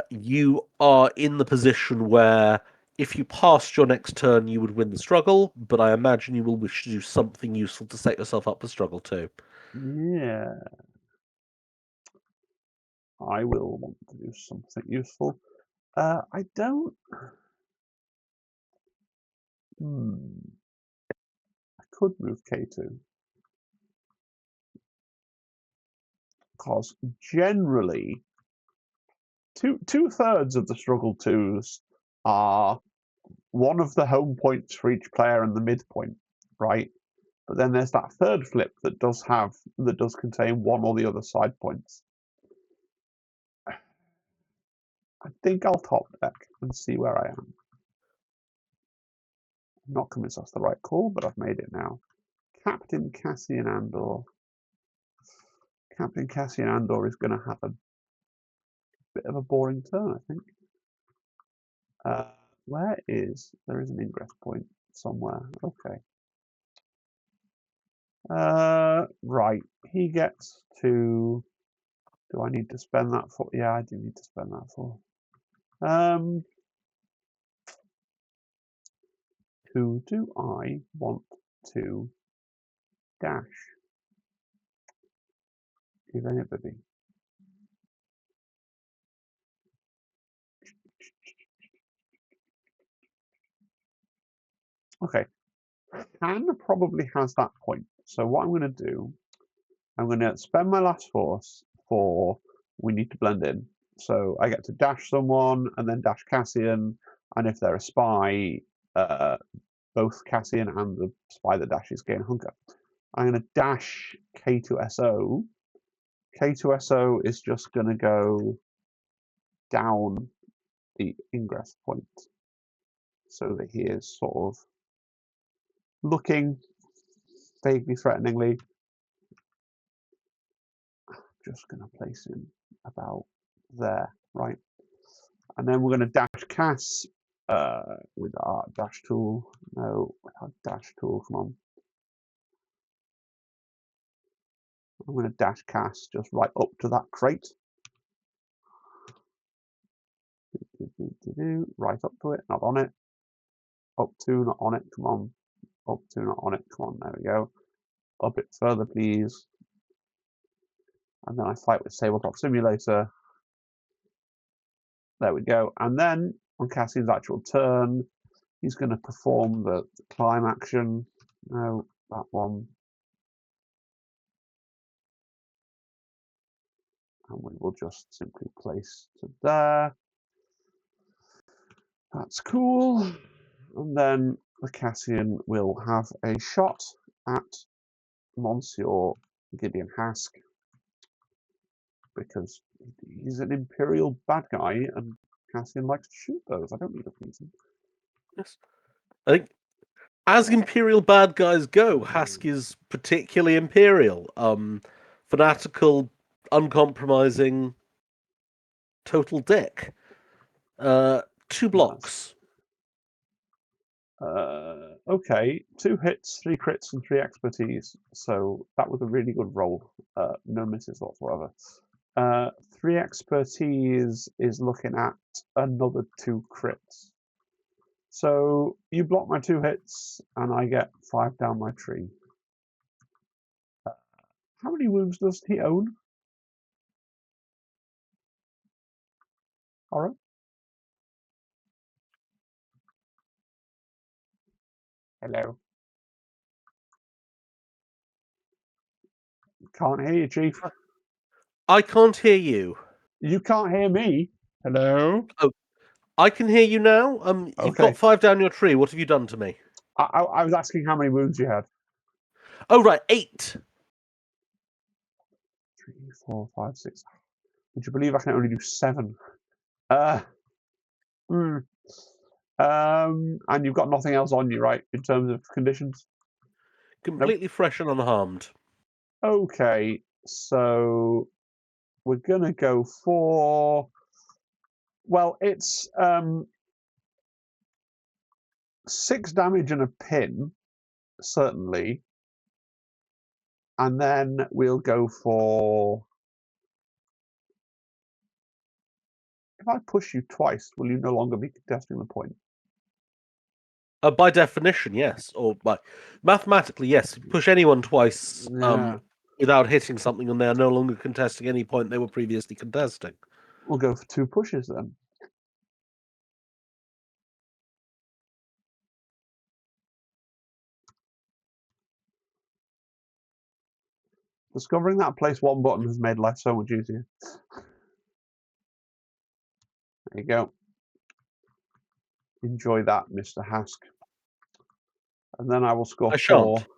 You are in the position where if you passed your next turn, you would win the struggle, but I imagine you will wish to do something useful to set yourself up for struggle too. Yeah. I will want to do something useful. I don't. I could move K2. Because generally, two-thirds of the struggle twos are one of the home points for each player and the midpoint, right? But then there's that third flip that does contain one or the other side points. I think I'll top deck and see where I am. I'm not convinced that's the right call, but I've made it now. Captain Cassian Andor. Captain Cassian Andor is going to have a bit of a boring turn, I think. There is an ingress point somewhere. Okay. Right. He gets to. Do I need to spend that for? Yeah, I do need to spend that for. Who do I want to dash? Give anybody. Okay. Han probably has that point. So what I'm going to do, I'm going to spend my last force for we need to blend in. So I get to dash someone and then dash Cassian, and if they're a spy, both Cassian and the spy that dashes gain hunker. I'm going to dash K2SO. K2SO is just going to go down the ingress point so that he is sort of looking vaguely threateningly. Just going to place him about there, right? And then we're going to dash Cass with our dash tool. No, with our dash tool, come on. I'm going to dash Cass just right up to that crate. Right up to it, not on it. Up to, not on it, come on. Up to, not on it, come on, there we go. A bit further, please. And then I fight with Tabletop Simulator. There we go. And then on Cassian's actual turn, he's going to perform the climb action. No, that one. And we will just simply place to there. That's cool. And then the Cassian will have a shot at Monsieur Gideon Hask because he's an Imperial bad guy and Cassian likes to shoot those. I don't need a reason. Yes. I think as Imperial bad guys go, Hask is particularly Imperial. Fanatical, uncompromising, total dick. 2 blocks. Okay, 2 hits, 3 crits, and 3 expertise. So that was a really good roll. No misses whatsoever. 3 expertise is looking at another 2 crits. So you block my 2 hits, and I get 5 down my tree. How many wounds does he own? All right. Hello. Can't hear you, Chief. I can't hear you. You can't hear me. Hello. Oh, I can hear you now. You've Okay. got 5 down your tree. What have you done to me? I was asking how many wounds you had. Oh, right, 8. 3, 4, 5, 6. Would you believe I can only do 7? Hmm. And you've got nothing else on you, right, in terms of conditions? Completely fresh and unharmed. Okay, so we're gonna go for. Well, it's 6 damage and a pin, certainly, and then we'll go for. If I push you twice, will you no longer be contesting the point? By definition, yes. Or by mathematically, yes. Push anyone twice Yeah, without hitting something, and they are no longer contesting any point they were previously contesting. we'll go for 2 pushes then. Discovering that place 1 button has made life so much easier. There you go. Enjoy that, Mr. Hask. And then I will score I 4. shan't.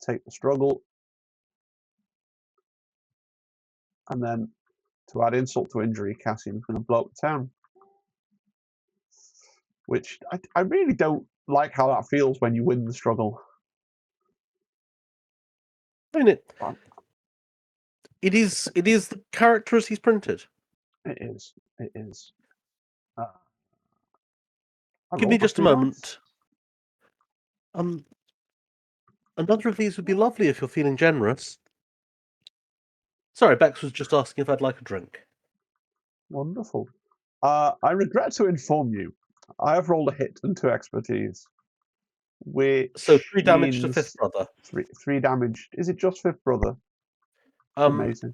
Take the struggle. And then, to add insult to injury, Cassian's going to blow up the town. Which I really don't like how that feels when you win the struggle. I mean, it is the character as he's printed. It is. It is. Give me just a 3 dice. moment. Another of these would be lovely if you're feeling generous. Sorry, Bex was just asking if I'd like a drink. Wonderful. I regret to inform you, I have rolled a hit and 2 expertise, which So 3 damage to means Fifth Brother. 3 damage. Is it just Fifth Brother? Amazing.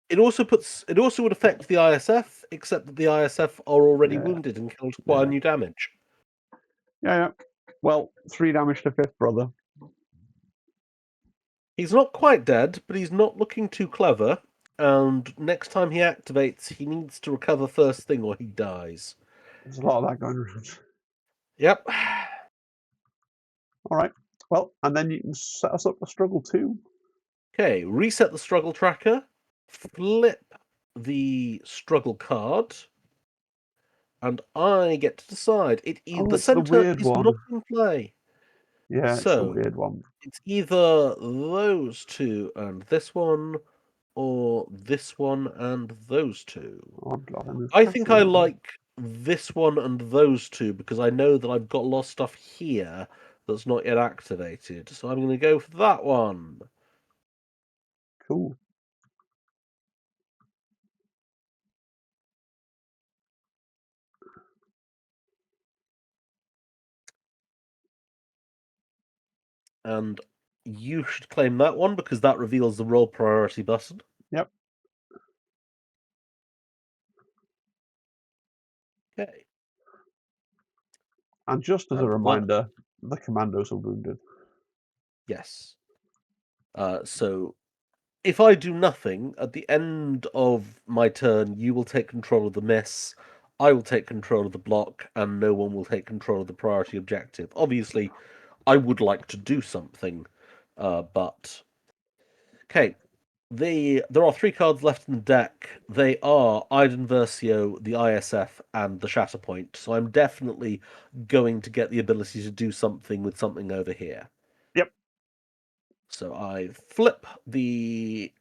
It also would affect the ISF, except that the ISF are already Yeah. wounded and cannot acquire new damage. Yeah. Well, 3 damage to Fifth Brother. He's not quite dead, but he's not looking too clever. And next time he activates, he needs to recover first thing or he dies. There's a lot of that going around. Yep. All right. Well, and then you can set us up for struggle 2. Okay, reset the struggle tracker, flip the struggle card, and I get to decide. It's The the center weird is one. not in play. Yeah, it's the So weird one. it's either those 2 and this one, or this one and those 2. Oh, I'm glad I moved I think I Cassian over. like this one and those 2 because I know that I've got a lot of stuff here that's not yet activated. So I'm going to go for that one. Cool. And you should claim that one because that reveals the roll priority button. Yep. Okay. And just as a And that, reminder, the commandos are wounded. yes. So if I do nothing, at the end of my turn, you will take control of the miss, I will take control of the block, and no one will take control of the priority objective. Obviously, I would like to do something, but okay. There are three cards left in the deck. They are Iden Versio, the ISF, and the Shatterpoint. So I'm definitely going to get the ability to do something with something over here. Yep. So I flip the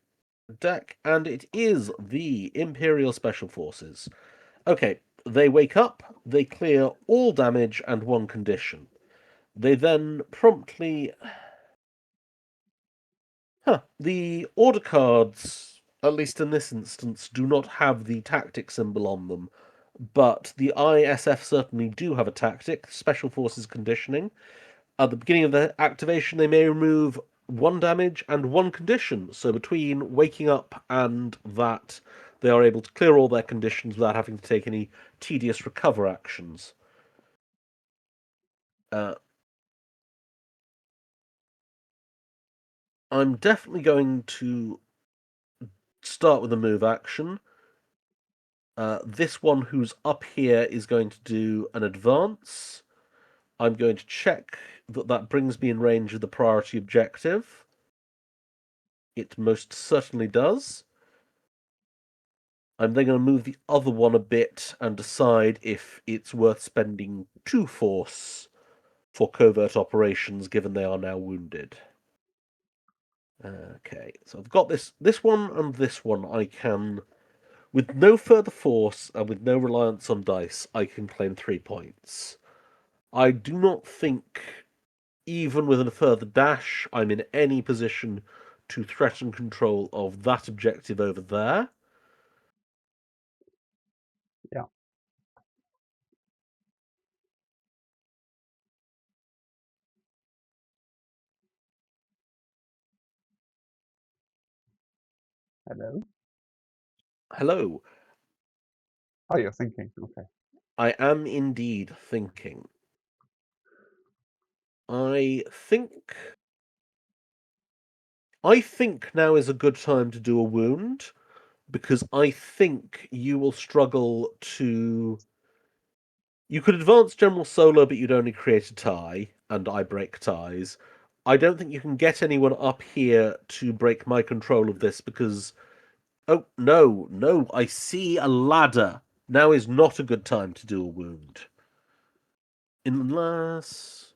deck, and it is the Imperial Special Forces. Okay, they wake up, they clear all damage and one condition. They then promptly. The order cards, at least in this instance, do not have the tactic symbol on them, but the ISF certainly do have a tactic, Special Forces Conditioning. At the beginning of the activation, they may remove one damage and one condition. So between waking up and that, they are able to clear all their conditions without having to take any tedious recover actions. Uh, I'm definitely going to start with a move action. This one who's up here is going to do an advance. I'm going to check that that brings me in range of the priority objective. It most certainly does. I'm then going to move the other one a bit and decide if it's worth spending 2 force for covert operations, given they are now wounded. Okay, so I've got this one and this one. I can, with no further force and with no reliance on dice, I can claim 3 points. I do not think, even with a further dash, I'm in any position to threaten control of that objective over there. Yeah. Hello. Hello, Oh, you're thinking. Okay. I am indeed thinking. I think I think now is a good time to do a wound because I think you will struggle to. You could advance general solo, but you'd only create a tie, and I break ties. I don't think you can get anyone up here to break my control of this because. Oh, no, no, I see a ladder. Now is not a good time to do a wound. Unless.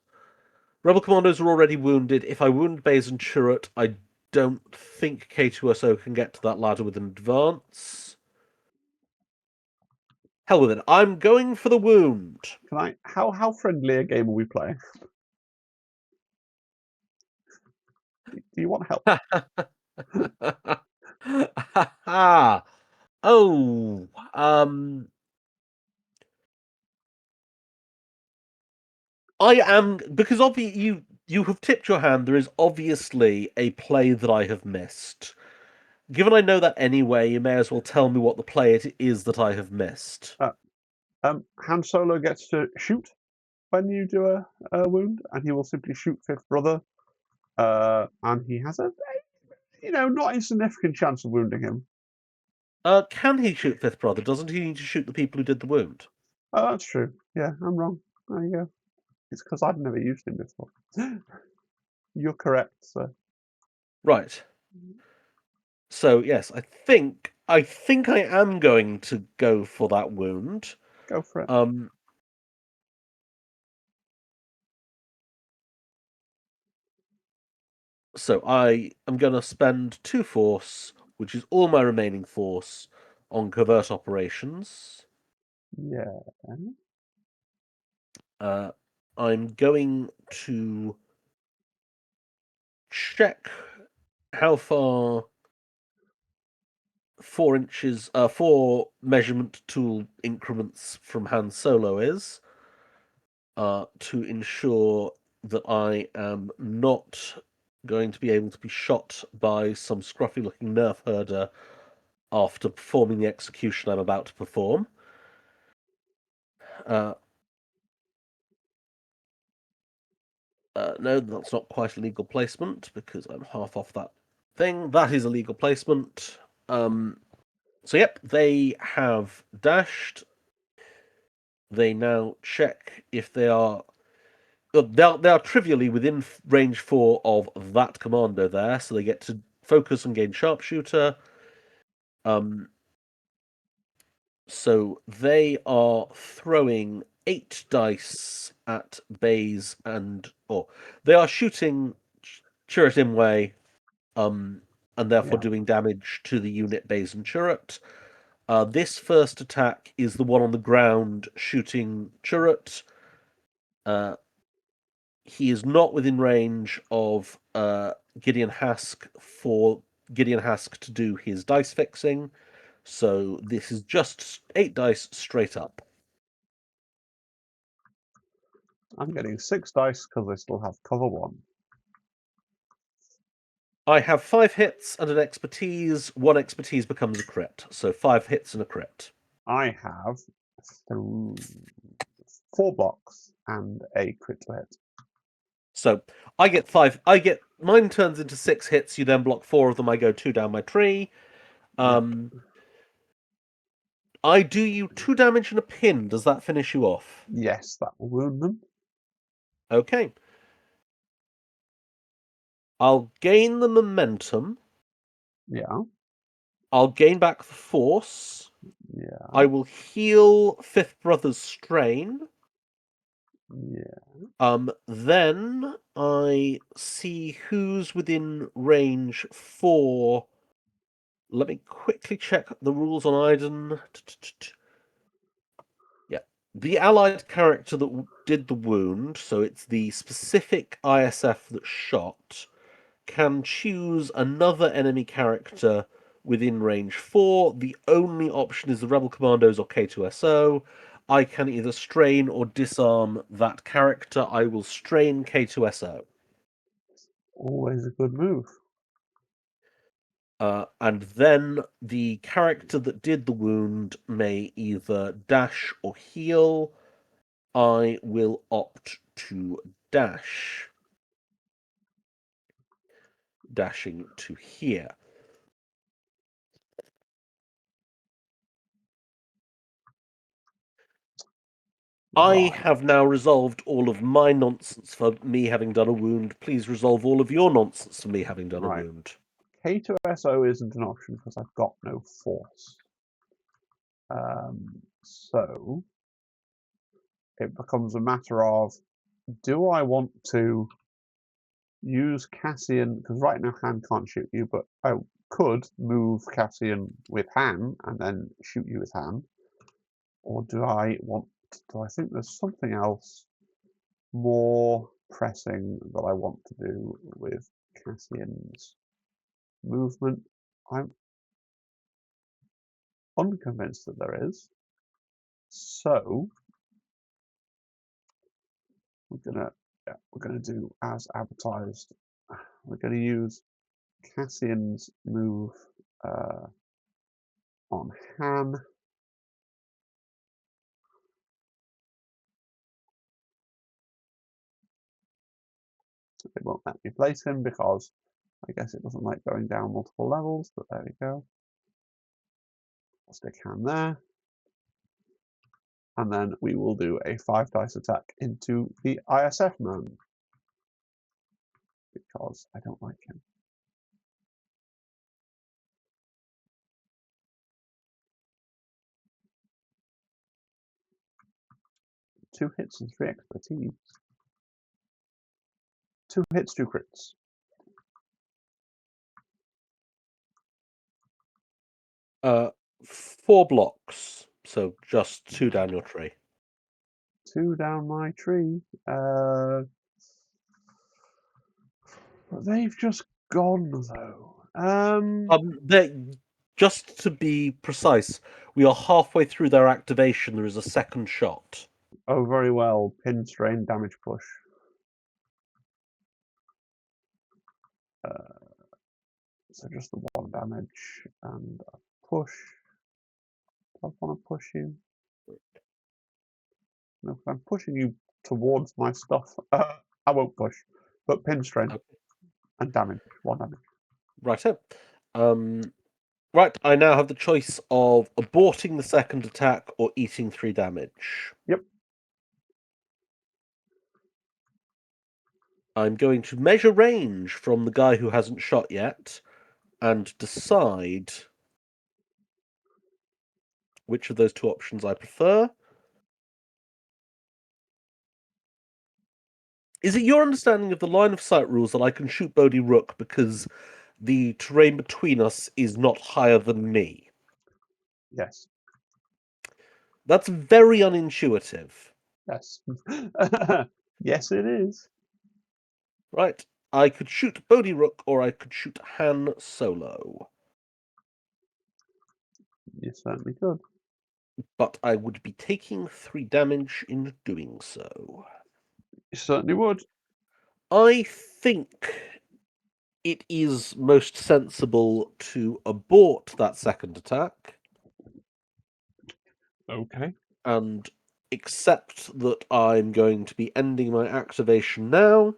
Rebel commandos are already wounded. If I wound Baze and Chirrut, I don't think K2SO can get to that ladder with an advance. Hell with it. I'm going for the wound. Can I? How friendly a game are we playing? Do you want help? Oh, um, I am because you have tipped your hand. There is obviously a play that I have missed. Given I know that anyway, you may as well tell me what the play it is that I have missed. Han Solo gets to shoot when you do a wound, and he will simply shoot Fifth Brother. And he has a not insignificant chance of wounding him. Can he shoot Fifth Brother? Doesn't he need to shoot the people who did the wound? Oh, that's true. Yeah, I'm wrong. There you go. It's because I've never used him before. You're correct, sir. Right. So yes, I think I am going to go for that wound. Go for it. Um, so I am going to spend 2 force, which is all my remaining force, on covert operations. Yeah. Uh, I'm going to check how far 4 inches, 4 measurement tool increments from Han Solo is, to ensure that I am not going to be able to be shot by some scruffy looking nerf herder after performing the execution I'm about to perform. No, that's not quite a legal placement because I'm half off that thing. That is a legal placement. So yep, they have dashed. They now check if they are. They are trivially within range 4 of that commando there, so they get to focus and gain sharpshooter. So they are throwing 8 dice at bays or they are shooting turret Imwe, and therefore Yeah, doing damage to the unit bays and turret. This first attack is the one on the ground shooting turret. He is not within range of Gideon Hask for Gideon Hask to do his dice fixing. So this is just 8 dice straight up. I'm getting 6 dice because I still have cover 1. I have 5 hits and an expertise. 1 expertise becomes a crit. So 5 hits and a crit. I have 4 blocks and a crit to hit. So I get 5. Mine turns into 6 hits. You then block 4 of them. I go 2 down my tree. Yep. I do you 2 damage and a pin. Does that finish you off? Yes, that will wound them. Okay. I'll gain the momentum. Yeah, I'll gain back the force. yeah, I will heal Fifth Brother's strain. yeah. Then I see who's within range 4. Let me quickly check the rules on Iden. Yeah. The allied character that did the wound, so it's the specific ISF that shot, can choose another enemy character within range 4. The only option is the Rebel Commandos or K2SO. I can either strain or disarm that character. I will strain K2SO. Always a good move. And then the character that did the wound may either dash or heal. I will opt to dash. Dashing to here. I Right. have now resolved all of my nonsense for me having done a wound. Please resolve all of your nonsense for me having done a Right. wound. K2SO isn't an option because I've got no force. So it becomes a matter of, do I want to use Cassian, because right now Han can't shoot you, but I could move Cassian with Han and then shoot you with Han, or do I think there's something else more pressing that I want to do with Cassian's movement? I'm unconvinced that there is. So we're gonna do as advertised. We're gonna use Cassian's move on Han. It won't let me place him because I guess it doesn't like going down multiple levels, but there we go. I'll stick Han there. And then we will do a 5 dice attack into the ISF man because I don't like him. Two hits and 3 expertise. 2 hits, 2 crits. Uh, 4 blocks, so just 2 down your tree. 2 down my tree. But they've just gone though. Just to be precise, we are halfway through their activation. There is a second shot. Oh, very well. Pin, strain, damage, push. So just the 1 damage and a push. Do I want to push you? No, I'm pushing you towards my stuff. I won't push, but pin strain Okay. and damage. 1 damage. Righto. Right, I now have the choice of aborting the second attack or eating 3 damage. Yep. I'm going to measure range from the guy who hasn't shot yet and decide which of those 2 options I prefer. Is it your understanding of the line of sight rules that I can shoot Bodhi Rook because the terrain between us is not higher than me? Yes. That's very unintuitive. Yes. Yes, it is. Right, I could shoot Bodhi Rook or I could shoot Han Solo, You certainly could. but I would be taking 3 damage in doing so. You certainly would. I think it is most sensible to abort that second attack Okay. and accept that I'm going to be ending my activation now,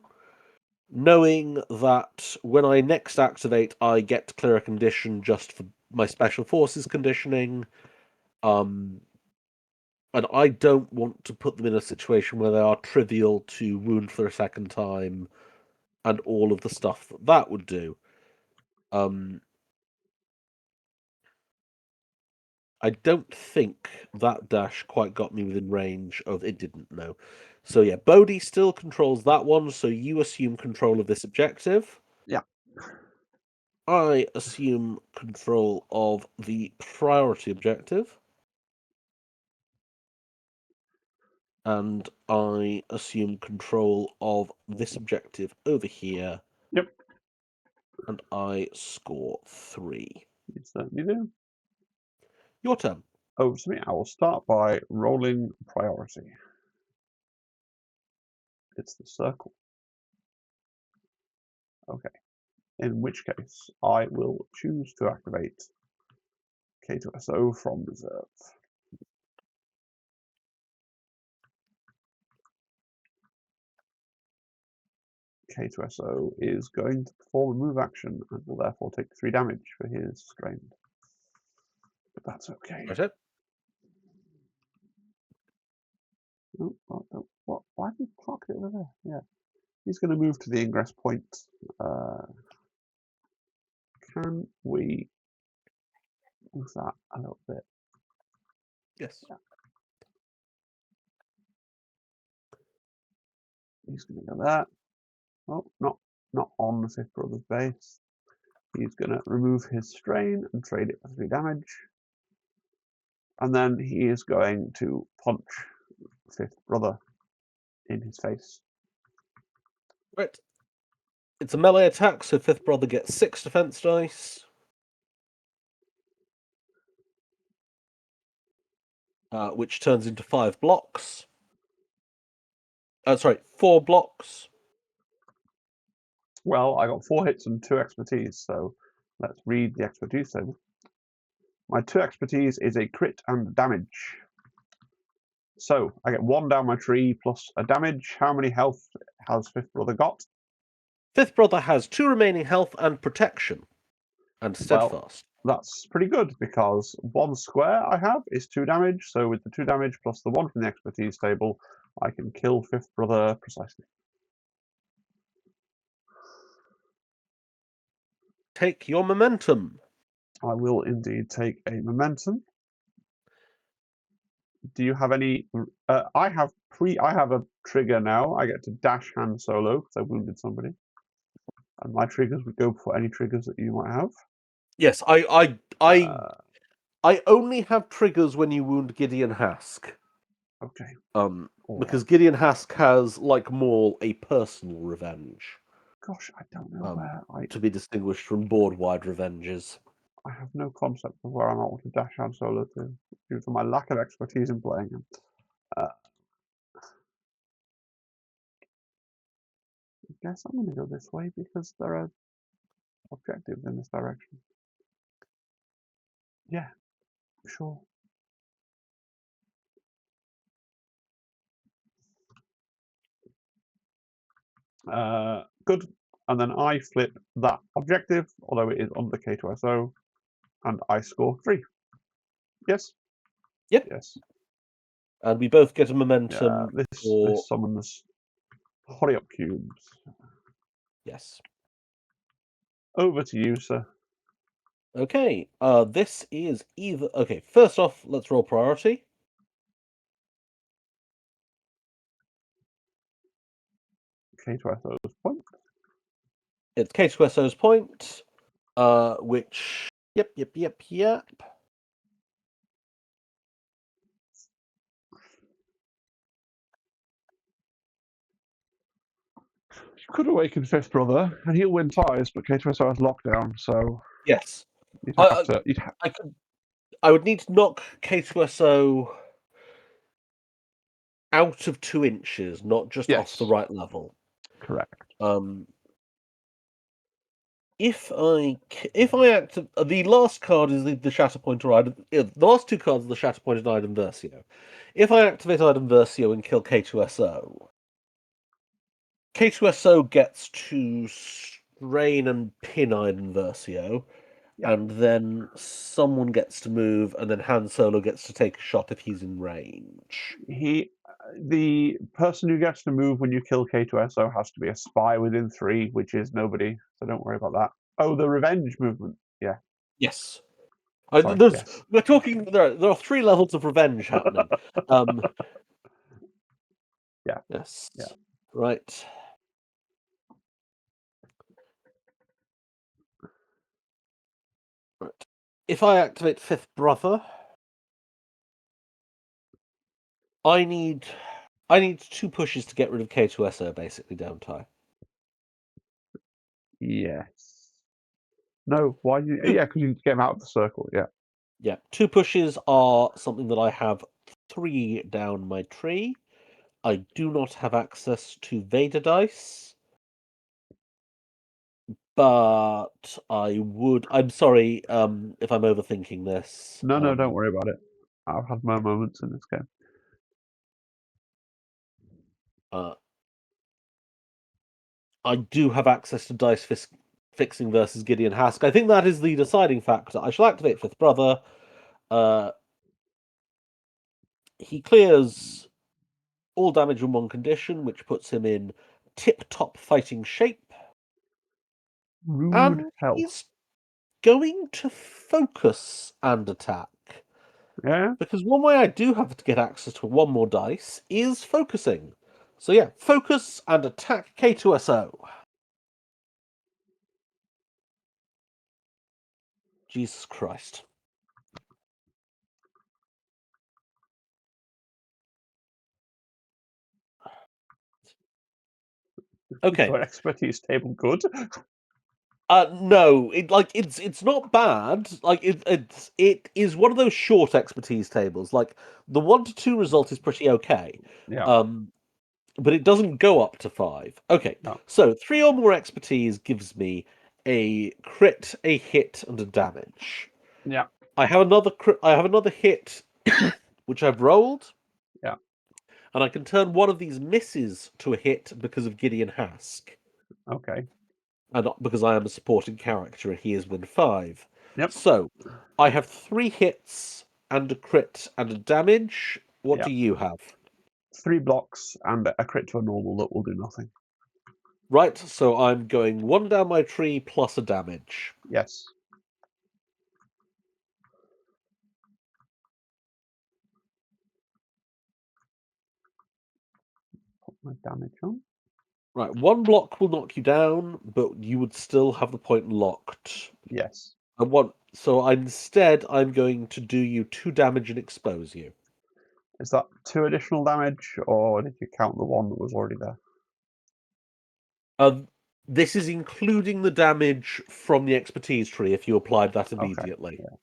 knowing that when I next activate, I get clear a condition just for my special forces conditioning. Um, and I don't want to put them in a situation where they are trivial to wound for a second time and all of the stuff that that would do. I don't think that dash quite got me within range of it didn't know. So yeah, Bodhi still controls that one, so you assume control of this objective. Yeah. I assume control of the priority objective. And I assume control of this objective over here. Yep. And I score 3. You certainly do. Your turn. Over to me. I will start by rolling priority. It's the circle. Okay. In which case, I will choose to activate K2SO from reserve. K2SO is going to perform a move action and will therefore take 3 damage for his strain. But that's okay. Right it. Oh, what? Why have you parked it over there? Yeah. He's going to move to the ingress point. Can we move that a little bit? Yes. Yeah. He's going to go there. Oh, not on the Fifth Brother's base. He's going to remove his strain and trade it for 3 damage. And then he is going to punch Fifth Brother in his face. Right. It's a melee attack, so Fifth Brother gets 6 defense dice. Which turns into 5 blocks. Sorry, 4 blocks. Well, I got 4 hits and 2 expertise, so let's read the expertise table. My 2 expertise is a crit and damage. So I get 1 down my tree plus a damage. How many health has Fifth Brother got? Fifth Brother has 2 remaining health and protection, and Well, steadfast. that's pretty good because 1 square I have is 2 damage. So with the 2 damage plus the 1 from the expertise table, I can kill Fifth Brother precisely. Take your momentum. I will indeed take a momentum. Do you have any? I have a trigger now. I get to dash Han Solo because I wounded somebody, and my triggers would go before any triggers that you might have. Yes, Uh, I only have triggers when you wound Gideon Hask. okay, all Because right. Gideon Hask has, like Maul, a personal revenge. Gosh, I don't know Um, where to be distinguished from board-wide revenges. I have no concept of where I'm at with the dash Han Solo to, due to my lack of expertise in playing him. I guess I'm going to go this way because there are objectives in this direction. Yeah, sure. Good. And then I flip that objective, although it is under K2SO, and I score 3. Yes? Yeah. Yes. And we both get a Yeah, momentum this for... summons hurry up cubes. Yes. Over to you, sir. Okay, this is either... Okay, first off, let's roll priority. K2SO's point. It's K2SO's point, which... Yep. You could awaken Fifth Brother, and he'll win ties, but K2SO has lockdown, so Yes. you'd have I, to. I would need to knock K2SO out of 2 inches, not just off the Yes, right level. correct. If I act, the last card is the Shatterpoint or Iden. The last 2 cards are the Shatterpoint and Iden Versio. If I activate Iden Versio and kill K2SO, K2SO gets to strain and pin Iden Versio, Yeah, and then someone gets to move, and then Han Solo gets to take a shot if he's in range. the person who gets to move when you kill K2SO has to be a spy within 3, which is nobody, so don't worry about that. Oh, the revenge movement. Yeah, Yes. sorry. Yes. We're talking. There are 3 levels of revenge happening. Yeah. Yes. Yeah. Right. Right. If I activate Fifth Brother, I need 2 pushes to get rid of K2SO, basically, don't I? Yes. No. Why? Two, Yeah, because you get him out of the circle. Yeah. yeah, 2 pushes are something that I have 3 down my tree. I do not have access to Vader dice, but I would. I'm sorry, if I'm overthinking this. No, no, don't worry about it. I've had my moments in this game. Uh, I do have access to dice fixing versus Gideon Hask. I think that is the deciding factor. I shall activate Fifth Brother. Uh, he clears all damage in 1 condition, which puts him in tip-top fighting shape. Rude And hell. he's going to focus and attack. Yeah. Because one way I do have to get access to 1 more dice is focusing. So yeah, focus and attack K2SO. Jesus Christ. Is Okay. your expertise table good? No, it's not bad. It is one of those short expertise tables. Like the 1 to 2 result is pretty okay. Yeah. Um, but it doesn't go up to 5. Okay, No. so 3 or more expertise gives me a crit, a hit, and a damage. Yeah. I have another I have another hit, which I've rolled, Yeah. and I can turn one of these misses to a hit because of Gideon Hask, Okay. and not because I am a supporting character and he is within 5. Yep. So I have 3 hits and a crit and a damage. What Yeah. do you have? 3 blocks and a crit to a normal that will do nothing. Right, so I'm going 1 down my tree plus a damage. Yes. Put my damage on. Right, 1 block will knock you down, but you would still have the point locked. Yes. So instead, I'm going to do you 2 damage and expose you. Is that 2 additional damage, or did you count the 1 that was already there? Uh, this is including the damage from the expertise tree if you applied that Okay. immediately. Yeah.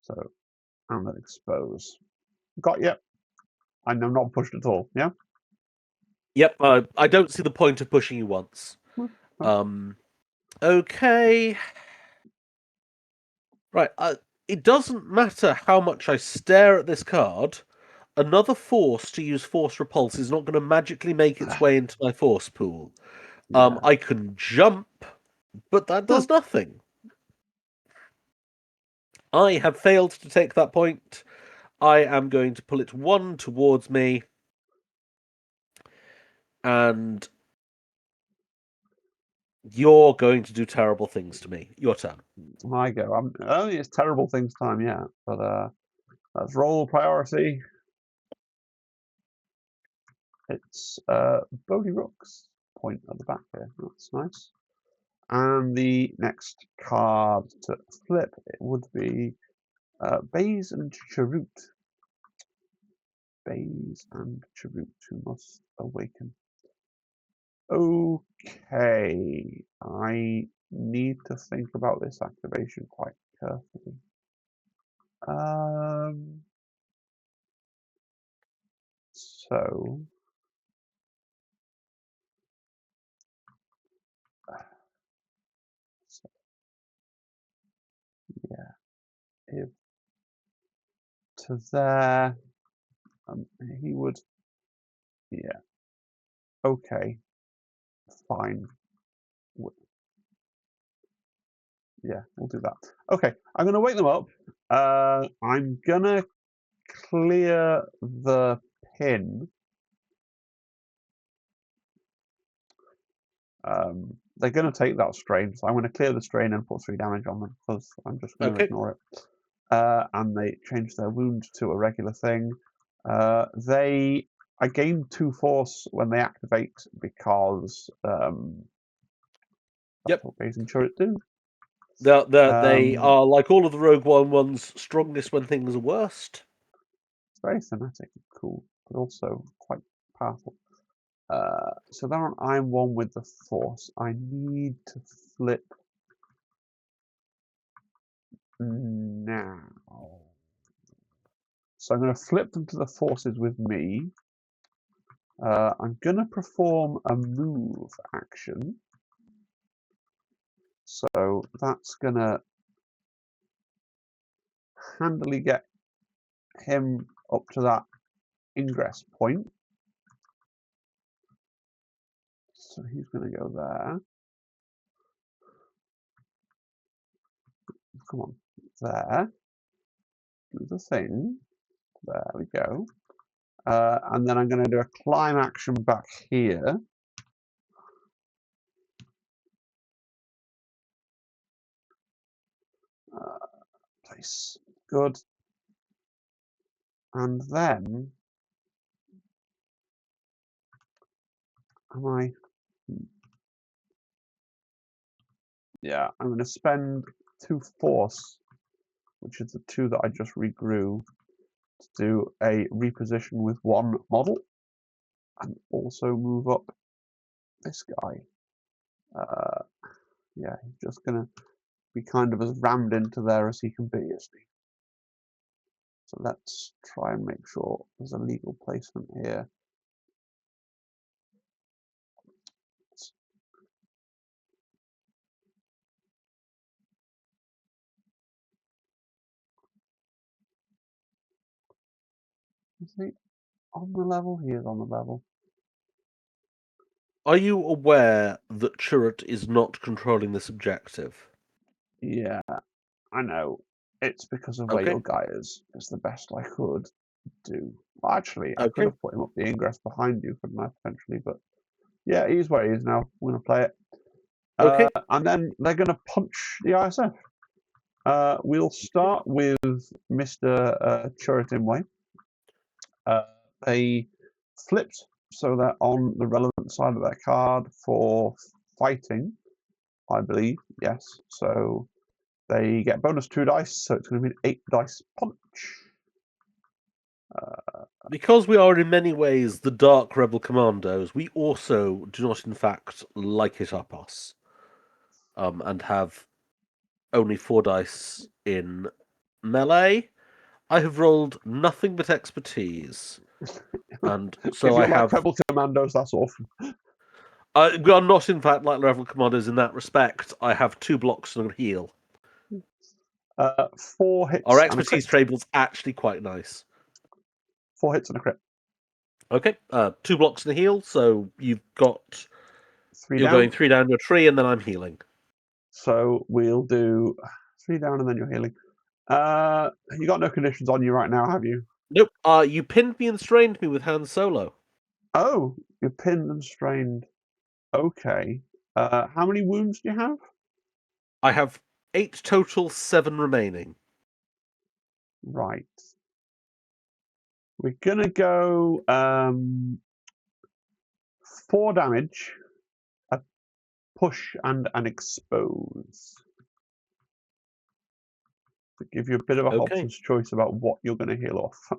So, and then expose. Got you. And I'm not pushed at all. Yeah. Yep, I don't see the point of pushing you once. Um, okay. Right, it doesn't matter how much I stare at this card. another force to use force repulse is not going to magically make its way into my force pool. Yeah. I can jump, but that Huh. does nothing. I have failed to take that point. I am going to pull it 1 towards me, and you're going to do terrible things to me. Your turn. I go. I don't think it's terrible things time yet, but let's roll priority. It's Bodhi Rook's point at the back here. That's nice. And the next card to flip it would be Baze and Chirrut. Baze and Chirrut, who must awaken. Okay, I need to think about this activation quite carefully. So yeah, if to there, he would, yeah, okay, fine. Yeah, we'll do that. Okay, I'm gonna wake them up. I'm gonna clear the pin. They're gonna take that strain, so I'm gonna clear the strain and put 3 damage on them because I'm just gonna Okay. ignore it. And they change their wound to a regular thing. I gain 2 force when they activate because that's Yep. what Phase and Turret do. They are, like all of the Rogue One ones, strongest when things are worst. It's very thematic and cool, but also quite powerful. So they're on I'm 1 with the force. I need to flip now. So I'm going to flip them to the forces with me. I'm going to perform a move action. So that's going to handily get him up to that ingress point. So he's going to go there. Come on, there. Do the thing. There we go. And then I'm going to do a climb action back here. Place. Good. And then, am I? Yeah, I'm going to spend 2 force, which is the 2 that I just regrew, to do a reposition with 1 model, and also move up this guy. Yeah, he's just going to be kind of as rammed into there as he can be, isn't he? So let's try and make sure there's a legal placement here. Is he on the level? He is on the level. Are you aware that Chirrut is not controlling this objective? Yeah, I know. It's because of where Okay. your guy is. It's the best I could do. Well, actually, I could Okay. have put him up the ingress behind you, couldn't I, potentially? But yeah, he's where he is now. We're going to play it. Okay. And then they're going to punch the ISF. We'll start with Mr. Churitin. They flipped, so they're on the relevant side of their card for fighting, I believe. Yes. So they get bonus 2 dice, so it's going to be an 8 dice punch. Because we are in many ways the Dark Rebel Commandos, we also do not, in fact, like it up us, and have only 4 dice in melee. I have rolled nothing but expertise, and If so I you're like have. Rebel Commandos, that's awful. We are not, in fact, like Rebel Commandos in that respect. I have 2 blocks and a heal. 4 Our hits and a expertise crit. table's actually quite nice. 4 hits and a crit. Okay, 2 blocks and a heal, so you've got 3 you're going down. 3 down to a tree, and then I'm healing. So we'll do 3 down and then you're healing. You got no conditions on you right now, have you? Nope. You pinned me and strained me with Han Solo. Oh, you're pinned and strained. Okay. How many wounds do you have? I have 8 total, 7 remaining. Right. We're gonna go 4 damage, a push, and an expose. To give you a bit of a Okay. Hobson's choice about what you're going to heal off.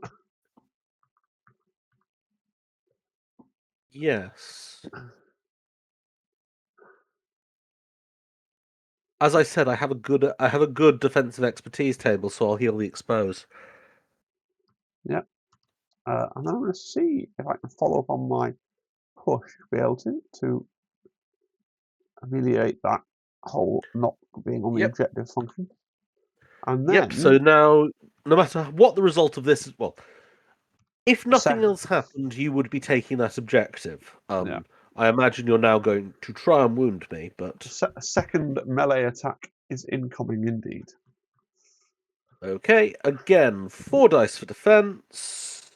Yes. As I said, I have a good defensive expertise table, so I'll heal the expose. Yeah. And I'm going to see if I can follow up on my push to be able to ameliorate that whole not being on the Yep. objective function. And Yep. So then now, no matter what the result of this is, well, if nothing sec else happened, you would be taking that objective. yeah, I imagine you're now going to try and wound me, but a second melee attack is incoming indeed. okay. Again, 4 dice for defense,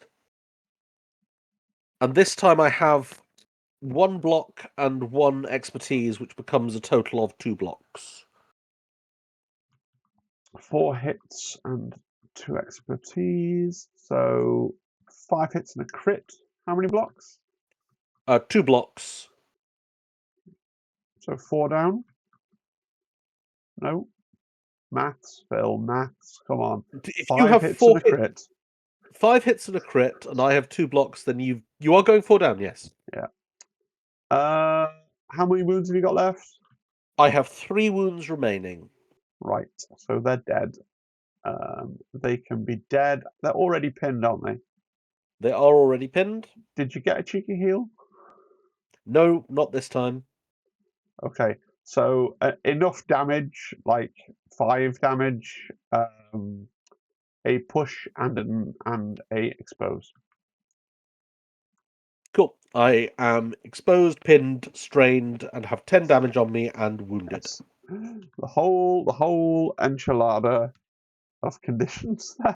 and this time I have 1 block and 1 expertise, which becomes a total of 2 blocks. 4 hits and 2 expertise. So 5 hits and a crit. How many blocks? 2 blocks. So 4 down. No. Maths, Phil, maths. Come on. If you 5 have hits and a 4 hits, crit. 5 hits and a crit, and I have 2 blocks, then you are going 4 down. Yes, Yeah. How many wounds have you got left? I have 3 wounds remaining. Right. So they're dead. They can be dead. They're already pinned, aren't they? They are already pinned. Did you get a cheeky heal? No, not this time. Okay. So enough damage, like 5 damage, a push and a expose. Cool. I am exposed, pinned, strained, and have 10 damage on me and wounded. Yes. The whole enchilada of conditions there.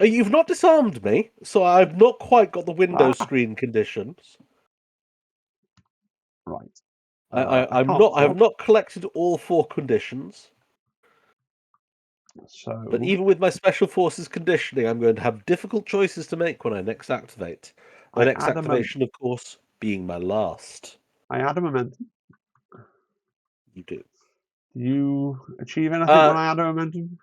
You've not disarmed me, so I've not quite got the window Ah, screen conditions. right. I I'm can't not. I have swap. not collected all 4 conditions. But So even with my special forces conditioning, I'm going to have difficult choices to make when I next activate. My I next add a mem activation, of course, being my last. I add a momentum. You do. Do you achieve anything when Uh, I add a momentum?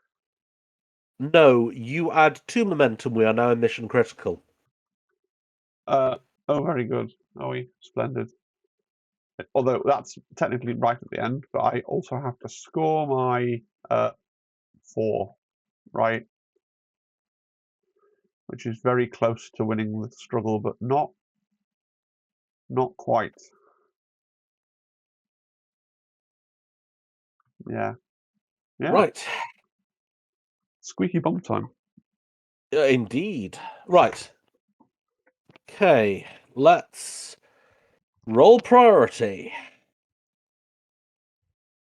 no, you add 2 momentum. We are now in mission critical. Oh, very good. Oh, splendid. Although that's technically right at the end, but I also have to score my 4, right? Which is very close to winning the struggle, but not quite. Yeah, yeah. Right. Squeaky bum time. Indeed. Right. Okay. Let's roll priority.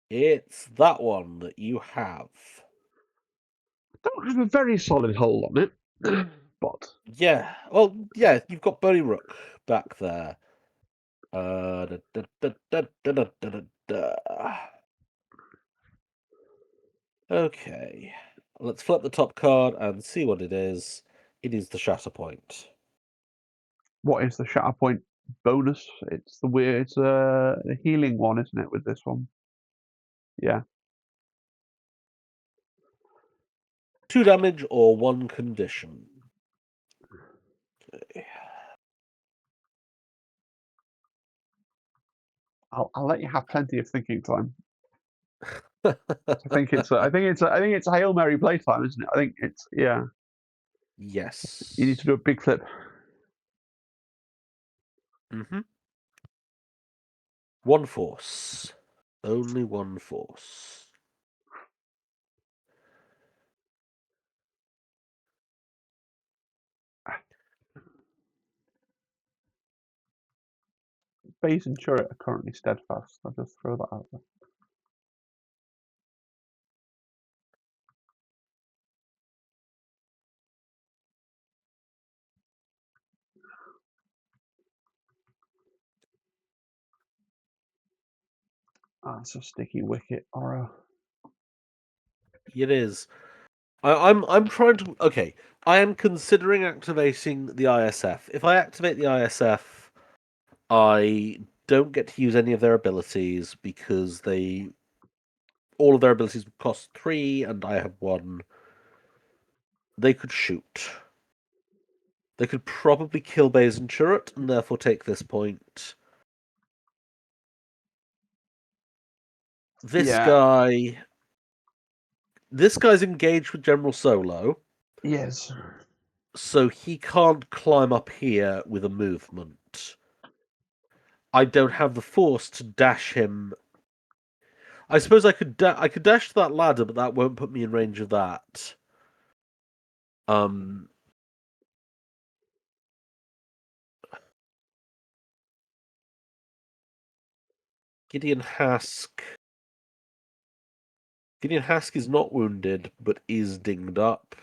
It's that one that you have. Don't have a very solid hold on it, but Yeah. Well, yeah, you've got Buddy Rook back there. Da, da, da, da, da, da, da, da, da. Okay. Let's flip the top card and see what it is. It is the Shatterpoint. what is the Shatterpoint bonus? It's the weird, it's the healing one, isn't it? With this one, yeah. 2 damage or 1 condition. Okay. I'll let you have plenty of thinking time. I think it's a Hail Mary playtime, isn't it? I think it's yeah. You need to Yes. do a big flip. Mm-hmm. 1 force. Only 1 force. base and turret are currently steadfast. I'll just throw that out there. That's a sticky wicket, Oro. It is. I'm trying to. Okay, I am considering activating the ISF. If I activate the ISF, I don't get to use any of their abilities because all of their abilities would cost 3, and I have 1. They could shoot. They could probably kill Baze and Turret, and therefore take this point. This Yeah. guy. This guy's engaged with General Solo, Yes. so he can't climb up here with a movement. I don't have the force to dash him. I suppose I could dash to that ladder, but that won't put me in range of that. Um, Gideon Hask. Gideon Hask is not wounded, but is dinged up.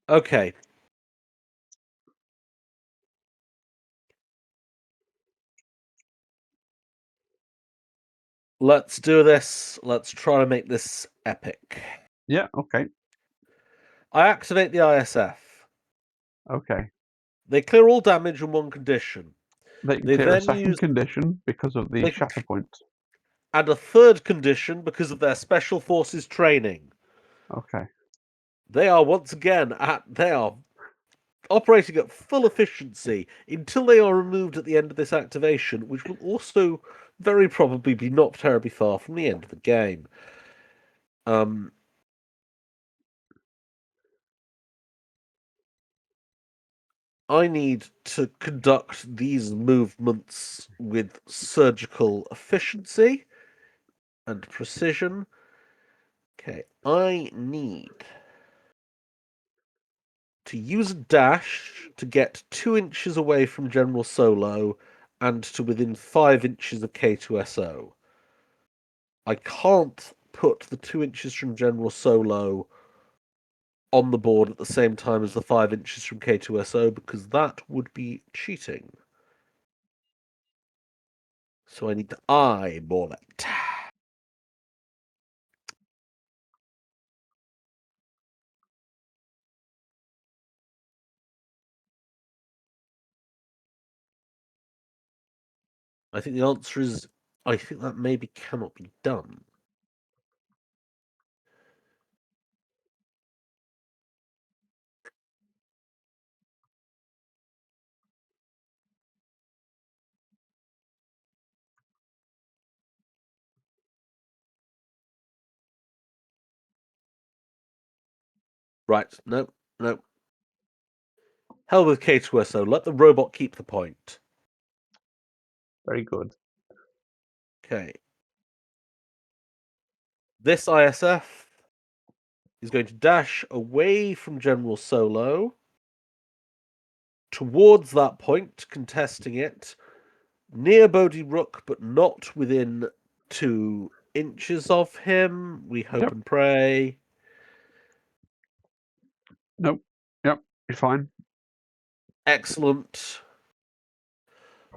Okay. Let's do this. Let's try to make this epic. Yeah, okay. I activate the ISF. Okay. They clear all damage in one condition. They can They clear a then second use condition because of the they can Shatterpoint. add a third condition because of their special forces training. Okay. They are once again they are operating at full efficiency until they are removed at the end of this activation, which will also very probably be not terribly far from the end of the game. I need to conduct these movements with surgical efficiency and precision. Okay, I need to use a dash to get 2 inches away from General Solo and to within 5 inches of K2SO. I can't put the 2 inches from General Solo on the board at the same time as the 5 inches from K2SO because that would be cheating. So I need to eyeball it. I think the answer is I think that maybe cannot be done. Right, no, no. Hell with K2SO. Let the robot keep the point. Very good. Okay. This ISF is going to dash away from General Solo towards that point, contesting it, near Bodhi Rook, but not within 2 inches of him. We hope Yep. and pray. Nope. Yep. You're fine. Excellent.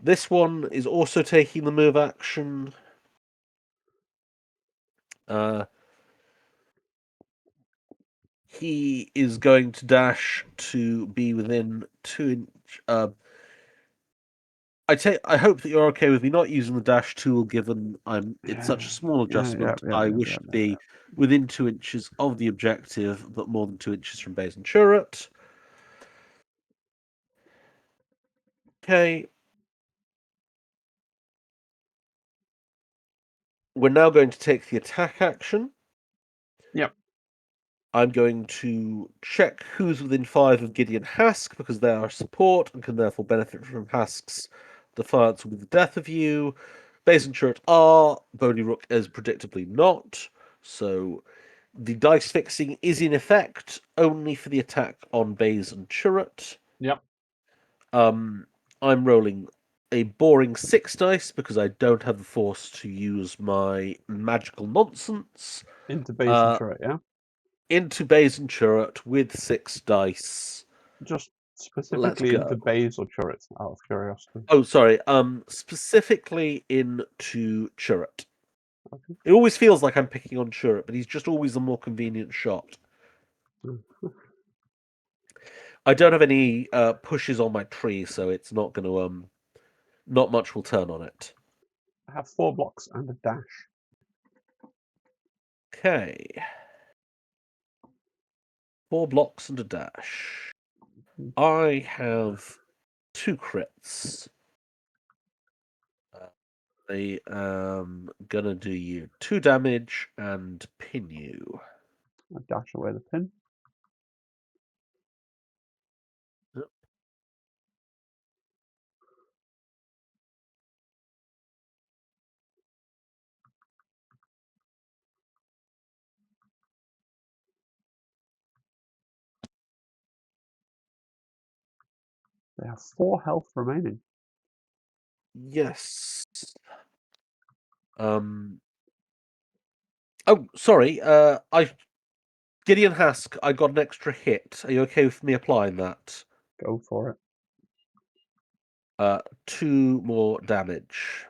This one is also taking the move action. He is going to dash to be within 2 inch. I hope that you're okay with me not using the dash tool, given it's Yeah. such a small Yeah. Yeah. adjustment. Yeah. I Yeah. wish Yeah. to Yeah. be within 2 inches of the objective, but more than 2 inches from base and turret. Okay. we're now going to take the attack action. Yep. I'm going to check who's within 5 of Gideon Hask because they are support and can therefore benefit from Hask's defiance with the death of you. Baze and Churret are, Bodhi Rook is predictably not. So the dice fixing is in effect only for the attack on Baze and Churret. Yep. I'm rolling a boring 6 dice because I don't have the force to use my magical nonsense. Into base and Uh, turret, yeah? into Baze and Churret with 6 dice. Just Let's specifically into go. base or turret, out of curiosity. Oh, sorry. Specifically into Churret. Okay. It always feels like I'm picking on Churret, but he's just always a more convenient shot. I don't have any pushes on my tree, so it's not going to not much will turn on it. I have 4 blocks and a dash. Okay. 4 blocks and a dash. I have 2 crits. I am gonna do you 2 damage and pin you. I dash away the pin. Yep. They have 4 health remaining. Yes. Oh, sorry. I Gideon Hask. I got an extra hit. Are you okay with me applying that? Go for it. 2 more damage.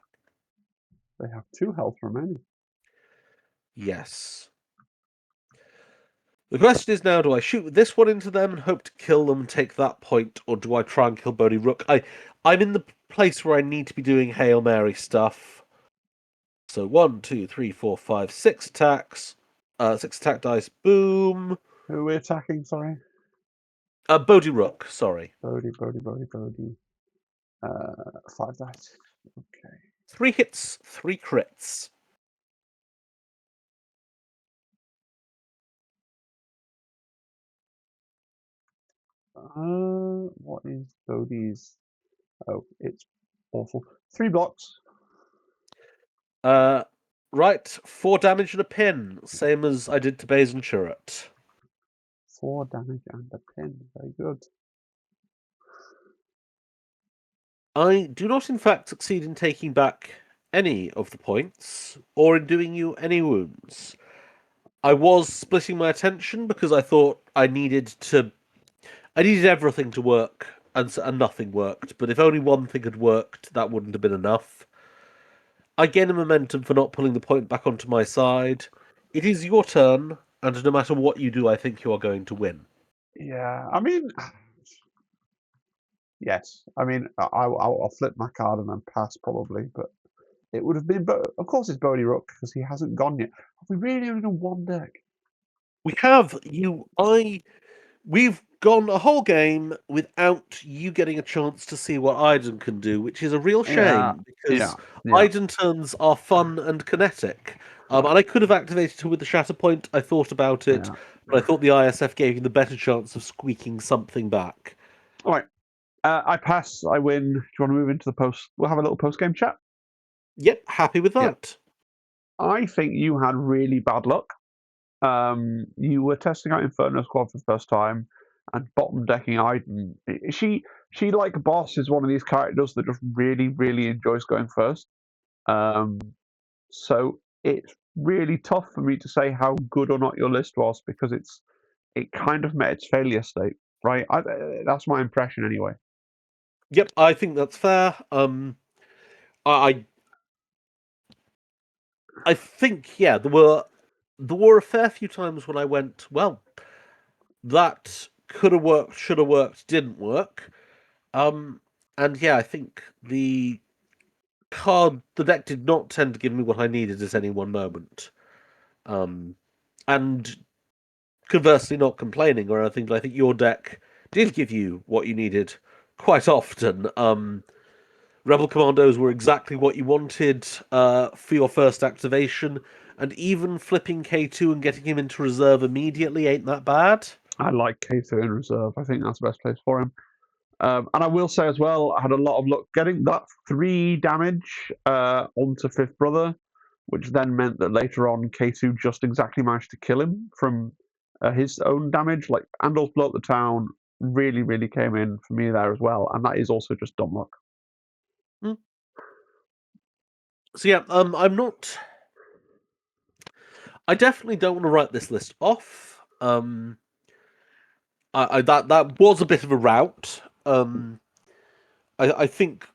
They have 2 health remaining. Yes. The question is now: do I shoot this one into them and hope to kill them and take that point, or do I try and kill Bodhi Rook? I'm in the place where I need to be doing Hail Mary stuff. So 1, 2, 3, 4, 5, 6 attacks. 6 attack dice. Boom. Who are we attacking, sorry? Bodhi Rook. Sorry. Bodhi. 5 dice. Okay. 3 hits, 3 crits. What is Bodhi's? Oh, it's awful. 3 blocks. Right. 4 damage and a pin, same as I did to Baze and Churret. 4 damage and a pin. Very good. I do not, in fact, succeed in taking back any of the points or in doing you any wounds. I was splitting my attention because I thought I needed everything to work, and nothing worked. But if only one thing had worked, that wouldn't have been enough. I gain a momentum for not pulling the point back onto my side. It is your turn, and no matter what you do, I think you are going to win. Yeah, I mean, yes. I mean, I'll flip my card and then pass probably, but it would have been. But of course, it's Bodhi Rook because he hasn't gone yet. Have we really only done 1 deck? We have you. We've gone a whole game without you getting a chance to see what Iden can do, which is a real Yeah, shame yeah, because yeah. Iden turns are fun and kinetic. And I could have activated her with the Shatterpoint. I thought about it, Yeah. but I thought the ISF gave you the better chance of squeaking something back. All right. I pass. I win. Do you want to move into the post? We'll have a little post game chat. Yep, happy with Yeah. that. I think you had really bad luck. You were testing out Inferno Squad for the first time and bottom decking Iden. She like Boss is one of these characters that just really, really enjoys going first. So it's really tough for me to say how good or not your list was because it kind of met its failure state, right? That's my impression anyway. Yep, I think that's fair. I I think yeah, there were a fair few times when I went, well, that could have worked, should have worked, didn't work. Um, and yeah, I think the deck did not tend to give me what I needed at any one moment. Um, and conversely, not complaining or anything, but I think your deck did give you what you needed quite often. Rebel Commandos were exactly what you wanted for your first activation, and even flipping K2 and getting him into reserve immediately ain't that bad. I like K2 in reserve. I think that's the best place for him. And I will say as well, I had a lot of luck getting that 3 damage onto Fifth Brother, which then meant that later on K2 just exactly managed to kill him from his own damage. Like Andor's blow up the town really, really came in for me there as well, and that is also just dumb luck. Hmm. So yeah, I'm not. I definitely don't want to write this list off. That was a bit of a rout. I think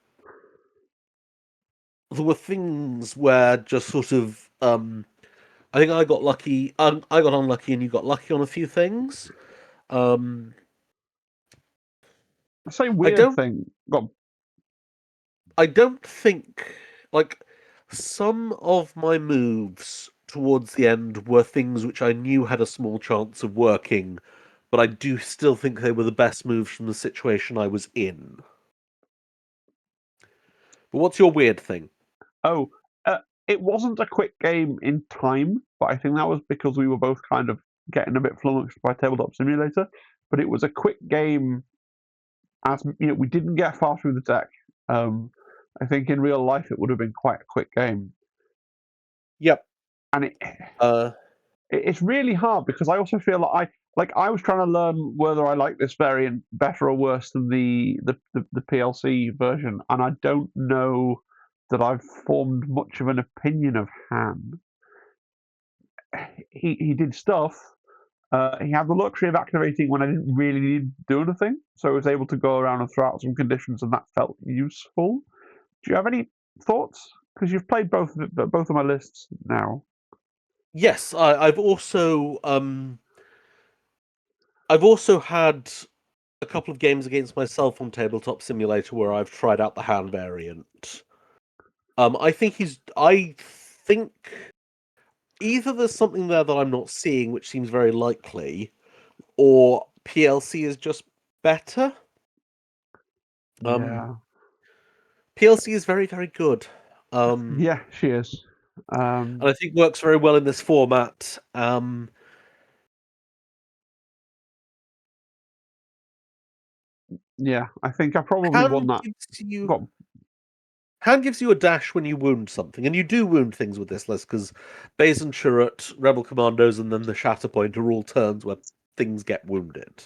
there were things where just sort of I think I got lucky. I got unlucky, and you got lucky on a few things. Um, I say I weird don't. thing. Got I don't think like some of my moves towards the end were things which I knew had a small chance of working, but I do still think they were the best moves from the situation I was in. But what's your weird thing? oh, it wasn't a quick game in time, but I think that was because we were both kind of getting a bit flummoxed by Tabletop Simulator. But it was a quick game, as you know, we didn't get far through the deck. Um, I think in real life it would have been quite a quick game, Yep. and Uh, it's really hard because I also feel like I was trying to learn whether I like this variant better or worse than the PLC version, and I don't know that I've formed much of an opinion of Han. He did stuff. He had the luxury of activating when I didn't really need to do anything, so I was able to go around and throw out some conditions, and that felt useful. Do you have any thoughts? Because you've played both of my lists now. yes, I've also had a couple of games against myself on Tabletop Simulator where I've tried out the hand variant. I think either there's something there that I'm not seeing, which seems very likely, or PLC is just better. Um, Yeah, PLC is very, very good. yeah, she is. And I think works very well in this format. Yeah, I think I probably won Hand that. gives you Got Hand gives you a dash when you wound something, and you do wound things with this list because Baze and Chirrut, Rebel Commandos, and then the Shatterpoint are all turns where things get wounded.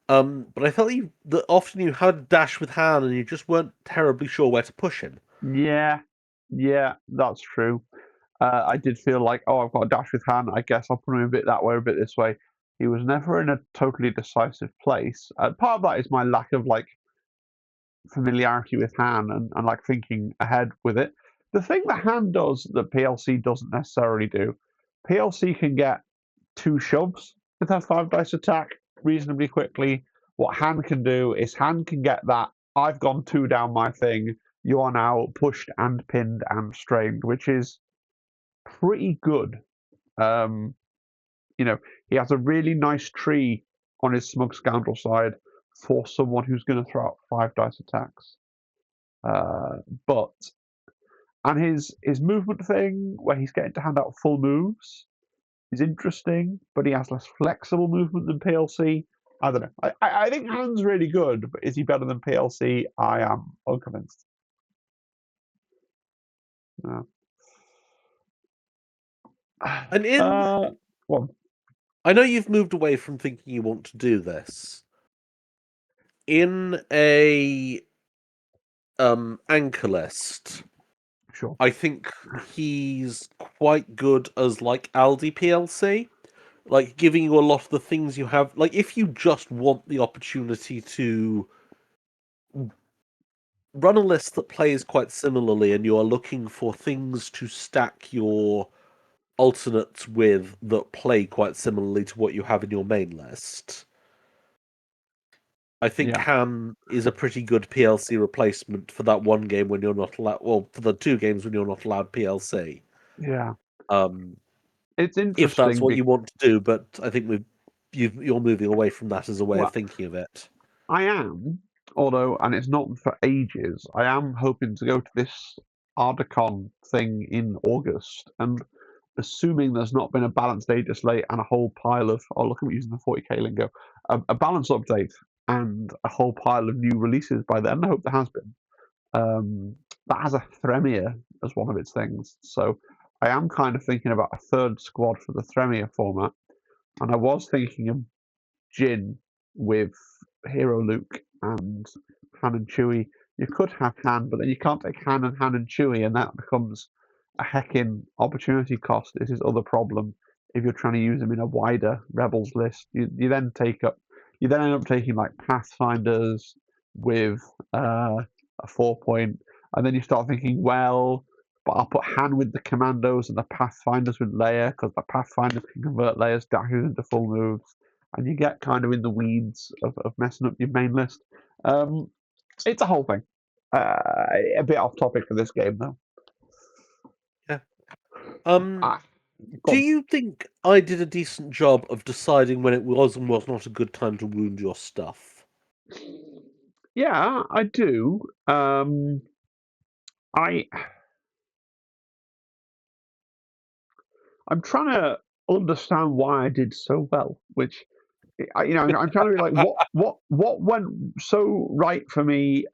But I felt that often you had dash with Han, and you just weren't terribly sure where to push him. yeah, yeah, that's true. I did feel like, oh, I've got a dash with Han. I guess I'll put him a bit that way, a bit this way. He was never in a totally decisive place. Part of that is my lack of like familiarity with Han and like thinking ahead with it. The thing that Han does that PLC doesn't necessarily do, PLC can get 2 shoves with her 5 dice attack reasonably quickly. What Han can do is Han can get that I've gone 2 down my thing. You are now pushed and pinned and strained, which is pretty good. Um, you know, he has a really nice tree on his smug scoundrel side for someone who's going to throw out 5 dice attacks. Uh, but and his movement thing where he's getting to hand out full moves is interesting, but he has less flexible movement than PLC. I don't know. I think Han's really good, but is he better than PLC? I am unconvinced. No. And in, One. I know you've moved away from thinking you want to do this. In a anchor list, Sure. I think he's quite good as like Aldi PLC, like giving you a lot of the things you have. Like if you just want the opportunity to run a list that plays quite similarly, and you are looking for things to stack your alternates with that play quite similarly to what you have in your main list. I think Yeah. Ham is a pretty good PLC replacement for that one game when you're not allowed. Well, for the 2 games when you're not allowed PLC. Yeah. Um, It's if that's interesting. what you want to do, but I think you're moving away from that as a way of Well, thinking of it. I am. Although, and it's not for ages, I am hoping to go to this Ardacon thing in August, and assuming there's not been a balanced Aegis late and a whole pile of, oh, look, I'm using the 40k lingo, a balance update and a whole pile of new releases by then. I hope there has been. That has a Thremia as one of its things. So I am kind of thinking about a third squad for the Thremia format. And I was thinking of Jin with Hero Luke and Han and Chewie. You could have Han, but then you can't take Han and Chewie, and that becomes a heckin' opportunity cost. Is his other problem if you're trying to use them in a wider Rebels list. You then end up taking like Pathfinders with a 4 point, and then you start thinking, well, but I'll put Han with the Commandos and the Pathfinders with Leia because the Pathfinders can convert Leia's dashes into full moves, and you get kind of in the weeds of messing up your main list. It's a whole thing. A bit off topic for this game, though. Yeah. Um, Ah, do go you think I did a decent job of deciding when it was and was not a good time to wound your stuff? on. Yeah, I do. I I'm trying to understand why I did so well, which I'm trying to be like, what went so right for me?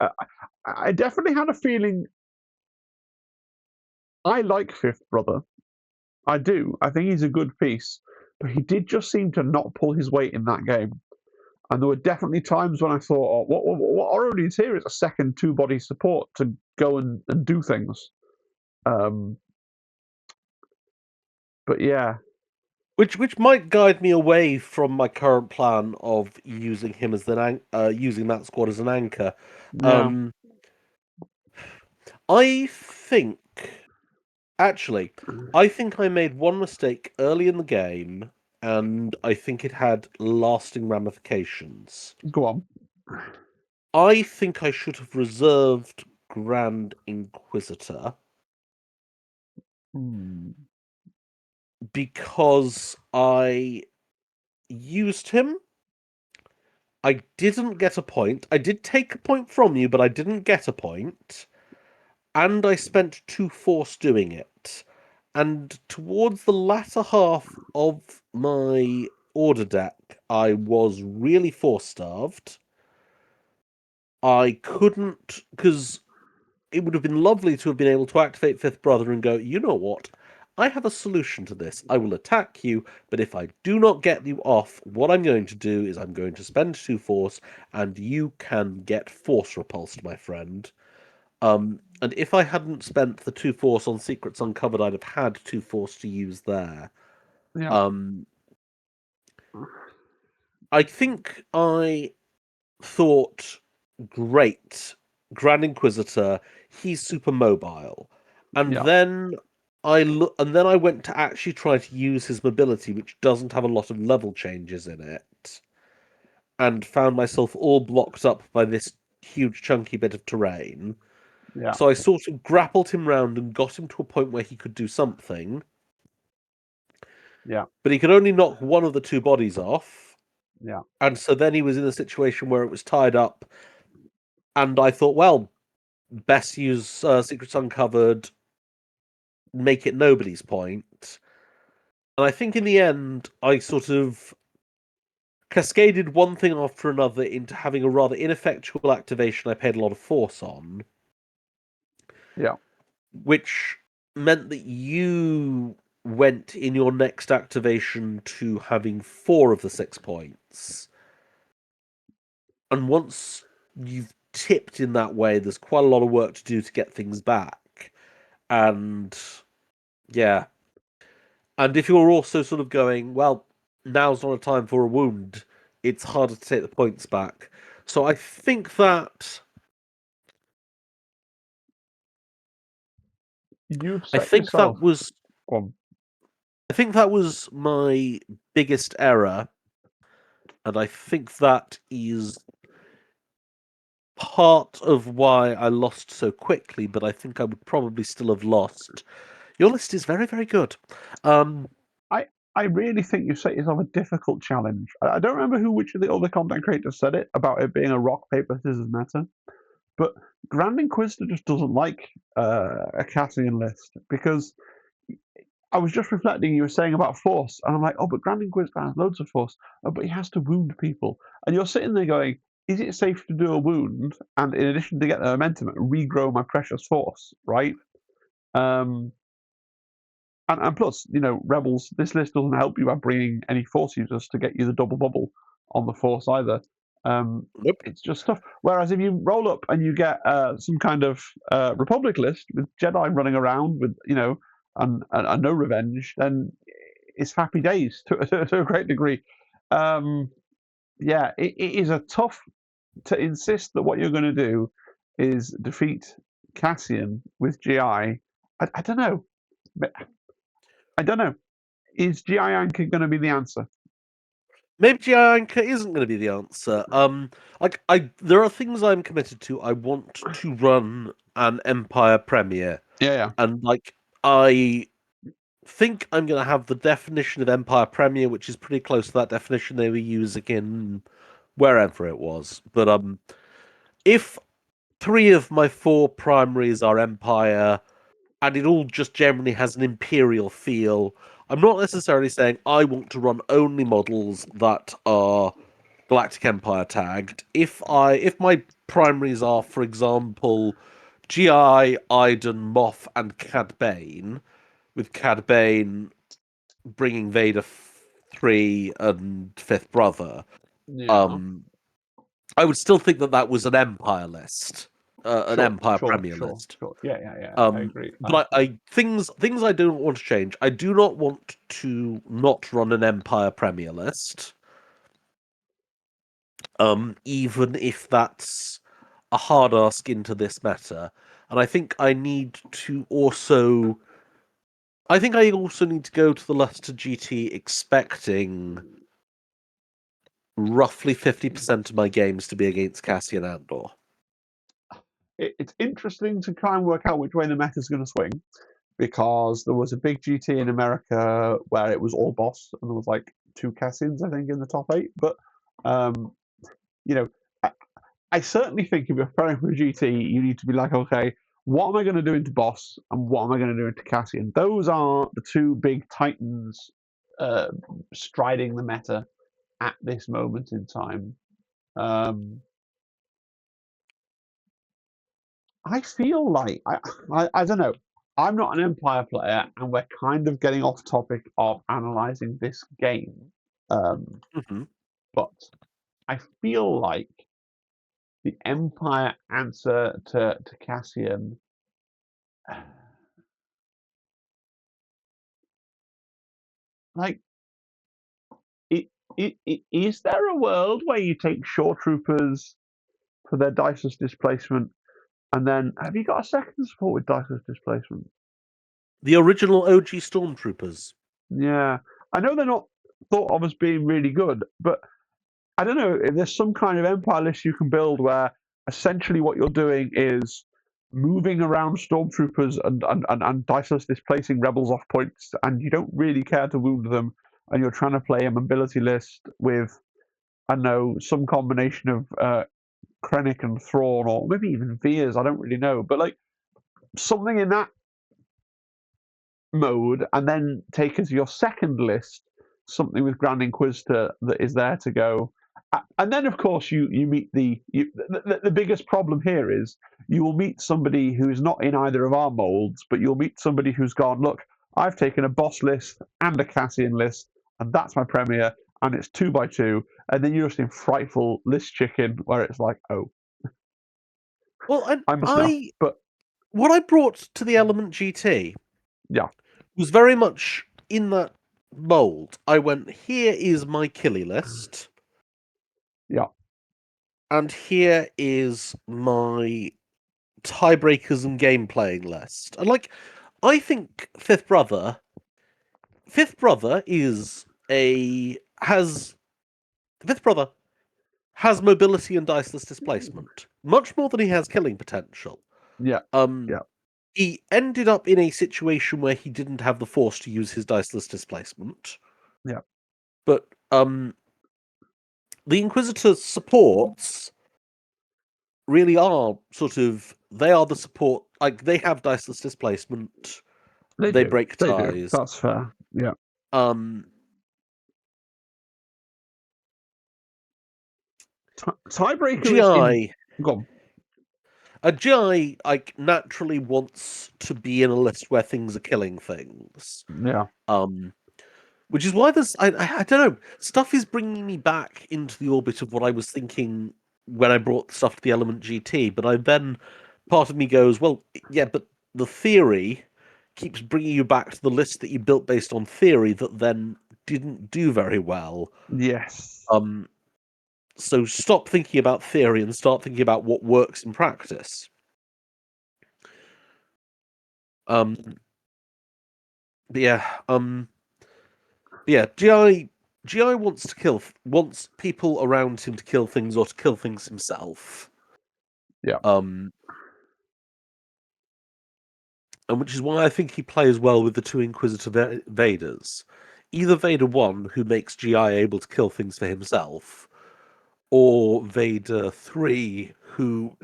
I definitely had a feeling I like Fifth Brother. I do. I think he's a good piece, but he did just seem to not pull his weight in that game. And there were definitely times when I thought, oh, what Oro needs here is a second two body support to go and do things. Um, but yeah, Which might guide me away from my current plan of using him as using that squad as an anchor. yeah, Um, I think actually, I think I made one mistake early in the game, and I think it had lasting ramifications. go on. I think I should have reserved Grand Inquisitor Hmm. because I used him. I didn't get a point. I did take a point from you, but I didn't get a point. And I spent two force doing it. And towards the latter half of my order deck, I was really force starved. I couldn't, because it would have been lovely to have been able to activate Fifth Brother and go, you know what? I have a solution to this. I will attack you, but if I do not get you off, what I'm going to do is I'm going to spend two force, and you can get force repulsed, my friend. And if I hadn't spent the two force on Secrets Uncovered, I'd have had two force to use there. Yeah, Um, I think I thought, great, Grand Inquisitor, he's super mobile, and yeah, then and then I went to actually try to use his mobility, which doesn't have a lot of level changes in it, and found myself all blocked up by this huge chunky bit of terrain. yeah, So I sort of grappled him round and got him to a point where he could do something, yeah, but he could only knock one of the two bodies off. yeah, And so then he was in a situation where it was tied up, and I thought, well, best use Secrets Uncovered, make it nobody's point. And I think in the end, I sort of cascaded one thing after another into having a rather ineffectual activation I paid a lot of force on, yeah, which meant that you went in your next activation to having four of the 6 points. And once you've tipped in that way, there's quite a lot of work to do to get things back. And yeah. And if you're also sort of going, well, now's not a time for a wound, it's harder to take the points back. So you've I set think that yourself. was Go on. I think that was my biggest error, and I think that is part of why I lost so quickly, but I think I would probably still have lost. Your list is very, very good. Um, I really think you set yourself a difficult challenge. I don't remember which of the other content creators said it about it being a rock paper scissors meta, but Grand Inquisitor just doesn't like a Cassian list because I was just reflecting. You were saying about force, and I'm like, oh, but Grand Inquisitor has loads of force, oh, but he has to wound people, and you're sitting there going, is it safe to do a wound and in addition to get the momentum, regrow my precious force, right? Um, and plus, rebels. This list doesn't help you by bringing any force users to get you the double bubble on the force either. Nope. It's just stuff. Whereas if you roll up and you get some kind of Republic list with Jedi running around with and no revenge, then it's happy days to a great degree. Yeah, it is a tough to insist that what you're going to do is defeat Cassian with GI. I don't know. I don't know. Is GI Anchor going to be the answer? Maybe GI Anchor isn't going to be the answer. There are things I'm committed to. I want to run an Empire premiere, Yeah, and I think I'm going to have the definition of Empire premiere, which is pretty close to that definition they were using in wherever it was. But if 3 of my 4 primaries are Empire, and it all just generally has an Imperial feel, I'm not necessarily saying I want to run only models that are Galactic Empire tagged. If my primaries are, for example, GI, Iden, Moff, and Cad Bane, with Cad Bane bringing Vader 3 and Fifth Brother, yeah. um, I would still think that that was an Empire list, an Sure, Empire sure, Premier sure, list. sure. Yeah, yeah, yeah. I agree. But I things I don't want to change. I do not want to not run an Empire Premier list. Even if that's a hard ask into this meta. And I think I also need to go to the Leicester GT expecting roughly 50% of my games to be against Cassian Andor. It's interesting to try and work out which way the meta is going to swing because there was a big GT in America where it was all boss and there was like 2 Cassians, I think, in the top 8. But um, you know, I, I certainly think if you're preparing for a GT, you need to be like, okay, what am I going to do into boss and what am I going to do into Cassian? Those are the 2 big titans striding the meta at this moment in time. Um, I feel like I don't know. I'm not an Empire player, and we're kind of getting off topic of analyzing this game. Um, Mm-hmm. but I feel like the Empire answer to Cassian, like, is there a world where you take shore troopers for their diceless displacement, and then have you got a second support with diceless displacement? The original OG Stormtroopers. Yeah, I know they're not thought of as being really good, but I don't know if there's some kind of empire list you can build where essentially what you're doing is moving around stormtroopers and diceless displacing rebels off points, and you don't really care to wound them, and you're trying to play a mobility list with, I don't know, some combination of Krennic and Thrawn, or maybe even Veers, I don't really know, but like something in that mode, and then take as your second list something with Grand Inquisitor that is there to go. And then, of course, you meet the biggest problem here is you will meet somebody who's not in either of our molds, but you'll meet somebody who's gone, look, I've taken a boss list and a Cassian list, and that's my premiere, and it's 2x2, and then you're just in frightful list chicken where it's like, oh, Well, and I must know. But what I brought to the Element GT yeah, was very much in that mold. I went, here is my killy list, yeah, and here is my tiebreakers and game playing list. And I think Fifth Brother is a has Fifth Brother has mobility and diceless displacement, much more than he has killing potential. yeah, Um, yeah, he ended up in a situation where he didn't have the force to use his diceless displacement. Yeah. But the Inquisitor supports really are sort of they are the support. Like they have diceless displacement, They they do. break They do. ties. That's fair. Yeah. Um, Tiebreaker is in. GI Go on. a GI like naturally wants to be in a list where things are killing things. Yeah. Um, which is why there's I don't know, stuff is bringing me back into the orbit of what I was thinking when I brought stuff to the Element GT. But I then part of me goes, well, yeah, but the theory keeps bringing you back to the list that you built based on theory that then didn't do very well. Yes. Um, so stop thinking about theory and start thinking about what works in practice. Um, but yeah, yeah, GI wants people around him to kill things or to kill things himself. Yeah. Um, and which is why I think he plays well with the two Inquisitor Vaders. Either Vader 1, who makes GI able to kill things for himself, or Vader 3, who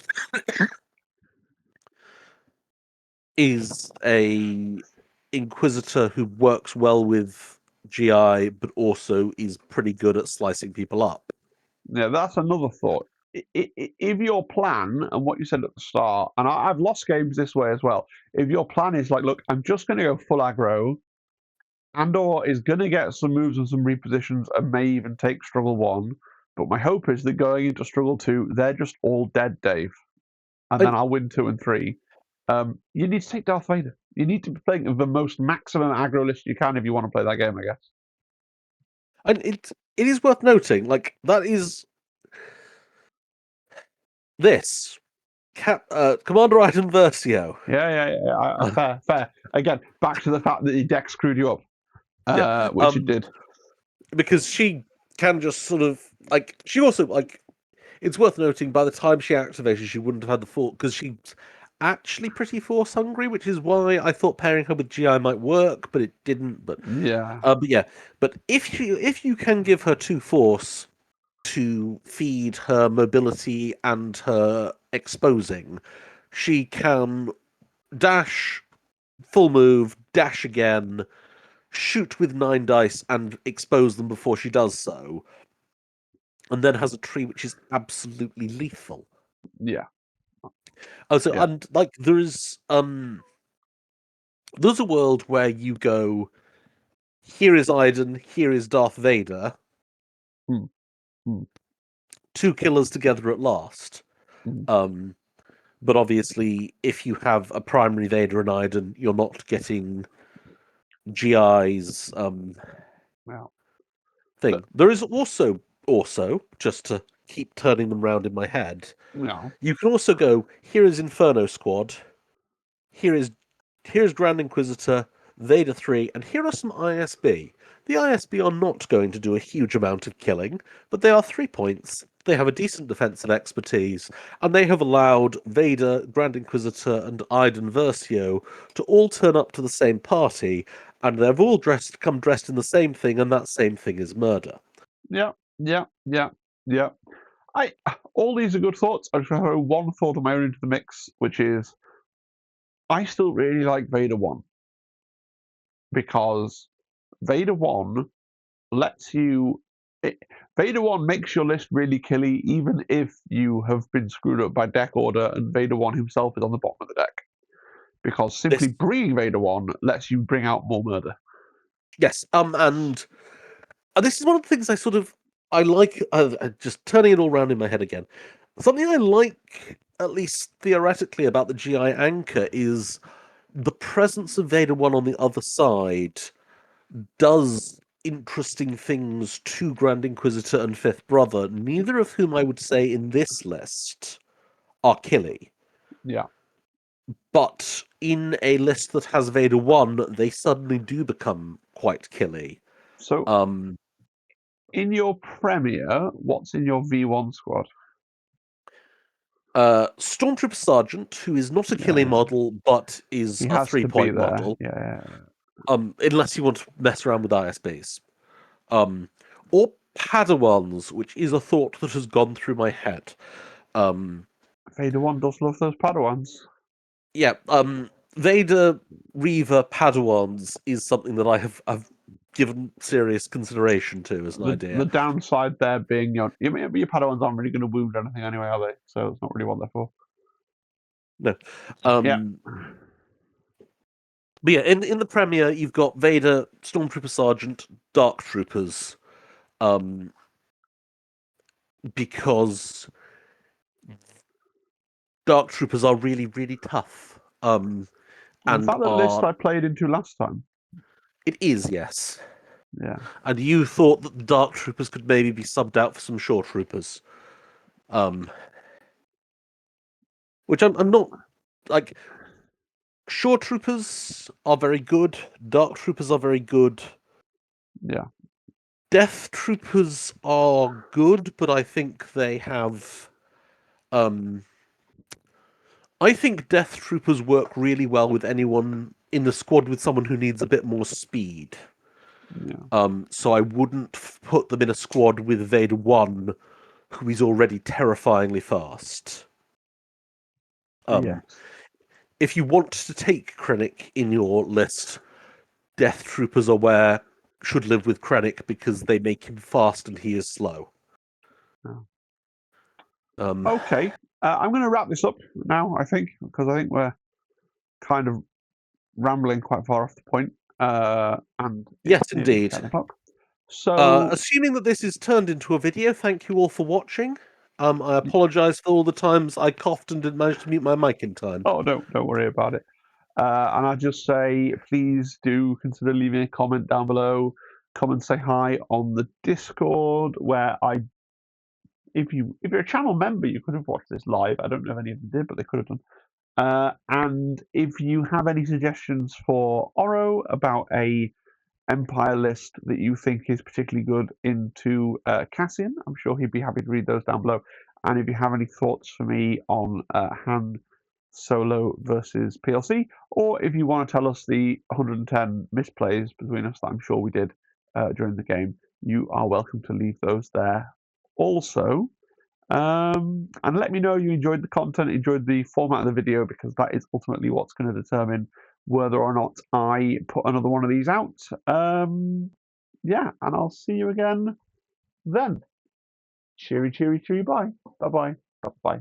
is a Inquisitor who works well with GI, but also is pretty good at slicing people up. Yeah. That's another thought. If your plan and what you said at the start, and I've lost games this way as well. If your plan is like, look, I'm just going to go full aggro. Andor is going to get some moves and some repositions and may even take Struggle 1. But my hope is that going into Struggle 2, they're just all dead, Dave. And then And, I'll win 2 and 3. You need to take Darth Vader. You need to be playing the most maximum aggro list you can if you want to play that game, I guess. and it is worth noting, like, that is this. Commander Iden Versio. Uh, Fair, fair. Again, back to the fact that your deck screwed you up, yeah. which it did. Because she can just sort of like she also like it's worth noting by the time she activated she wouldn't have had the force because she's actually pretty force hungry, which is why I thought pairing her with GI might work, but it didn't. Yeah, But yeah, but if you can give her two force to feed her mobility and her exposing, she can dash, full move, dash again, shoot with 9 dice and expose them before she does so, and then has a tree which is absolutely lethal. yeah, Oh, so yeah. and like there's a world where you go, here is Iden, here is Darth Vader, Mm, mm, two killers together at last. mm. Um, but obviously, if you have a primary Vader and Iden, you're not getting GI's Well, thing. but, There is also just to keep turning them round in my head. no, You can also go, here is Inferno Squad, here is here's Grand Inquisitor, Vader 3, and here are some ISB. The ISB are not going to do a huge amount of killing, but they are 3 points. They have a decent defense and expertise, and they have allowed Vader, Grand Inquisitor, and Iden Versio to all turn up to the same party, and they've all come dressed in the same thing, and that same thing is murder. yeah, yeah, yeah, yeah. I all these are good thoughts. I just throw one thought of my own into the mix, which is I still really like Vader 1 because Vader 1 lets you. It, Vader 1 makes your list really killy, even if you have been screwed up by deck order and Vader 1 himself is on the bottom of the deck. Because simply This, bringing Vader 1 lets you bring out more murder. yes, and this is one of the things I like. Just turning it all around in my head again. Something I like, at least theoretically, about the GI anchor is the presence of Vader One on the other side does interesting things to Grand Inquisitor and Fifth Brother, neither of whom I would say in this list are killy. Yeah. But in a list that has Vader 1, they suddenly do become quite killy. So Um, in your Premier, what's in your V1 squad? Stormtrooper Sergeant, who is not a killy Yeah, model, but is he a has to be 3 point there. model. Yeah. Unless you want to mess around with ISBs. Or Padawans, which is a thought that has gone through my head. Um, Vader One does love those Padawans. yeah, Vader, Reaver, Padawans is something that I've given serious consideration to as an idea. The downside there being your Padawans aren't really going to wound anything anyway, are they? So it's not really what they're for. No. Yeah. But yeah, in the premiere, you've got Vader, Stormtrooper Sergeant, Dark Troopers, because Dark Troopers are really, really tough. Was And that the list are I played into last time? it is, yes. Yeah. And you thought that the Dark Troopers could maybe be subbed out for some Shore Troopers. Which I'm not like Shore Troopers are very good, Dark Troopers are very good. Yeah. Death Troopers are good, but I think they have I think Death Troopers work really well with anyone in the squad with someone who needs a bit more speed. Yeah. So I wouldn't put them in a squad with Vader 1, who is already terrifyingly fast. Yes. If you want to take Krennic in your list, Death Troopers are where should live with Krennic because they make him fast and he is slow. Oh. Um, Okay. I'm going to wrap this up now, I think, because I think we're kind of rambling quite far off the point, and yes, it's nearly indeed. 10 o'clock. So, Assuming that this is turned into a video, thank you all for watching. I apologise for all the times I coughed and didn't manage to mute my mic in time. oh, don't worry about it. And I just say, please do consider leaving a comment down below. Come and say hi on the Discord, where if you're a channel member, you could have watched this live. I don't know if any of them did, but they could have done. And if you have any suggestions for Oro about a Empire list that you think is particularly good into Cassian, I'm sure he'd be happy to read those down below. And if you have any thoughts for me on Han Solo versus PLC, or if you want to tell us the 110 misplays between us that I'm sure we did during the game, you are welcome to leave those there also. And let me know you enjoyed the content, enjoyed the format of the video, because that is ultimately what's going to determine whether or not I put another one of these out. Yeah, and I'll see you again then. Cheery, cheery, cheery, bye. Bye bye. Bye bye.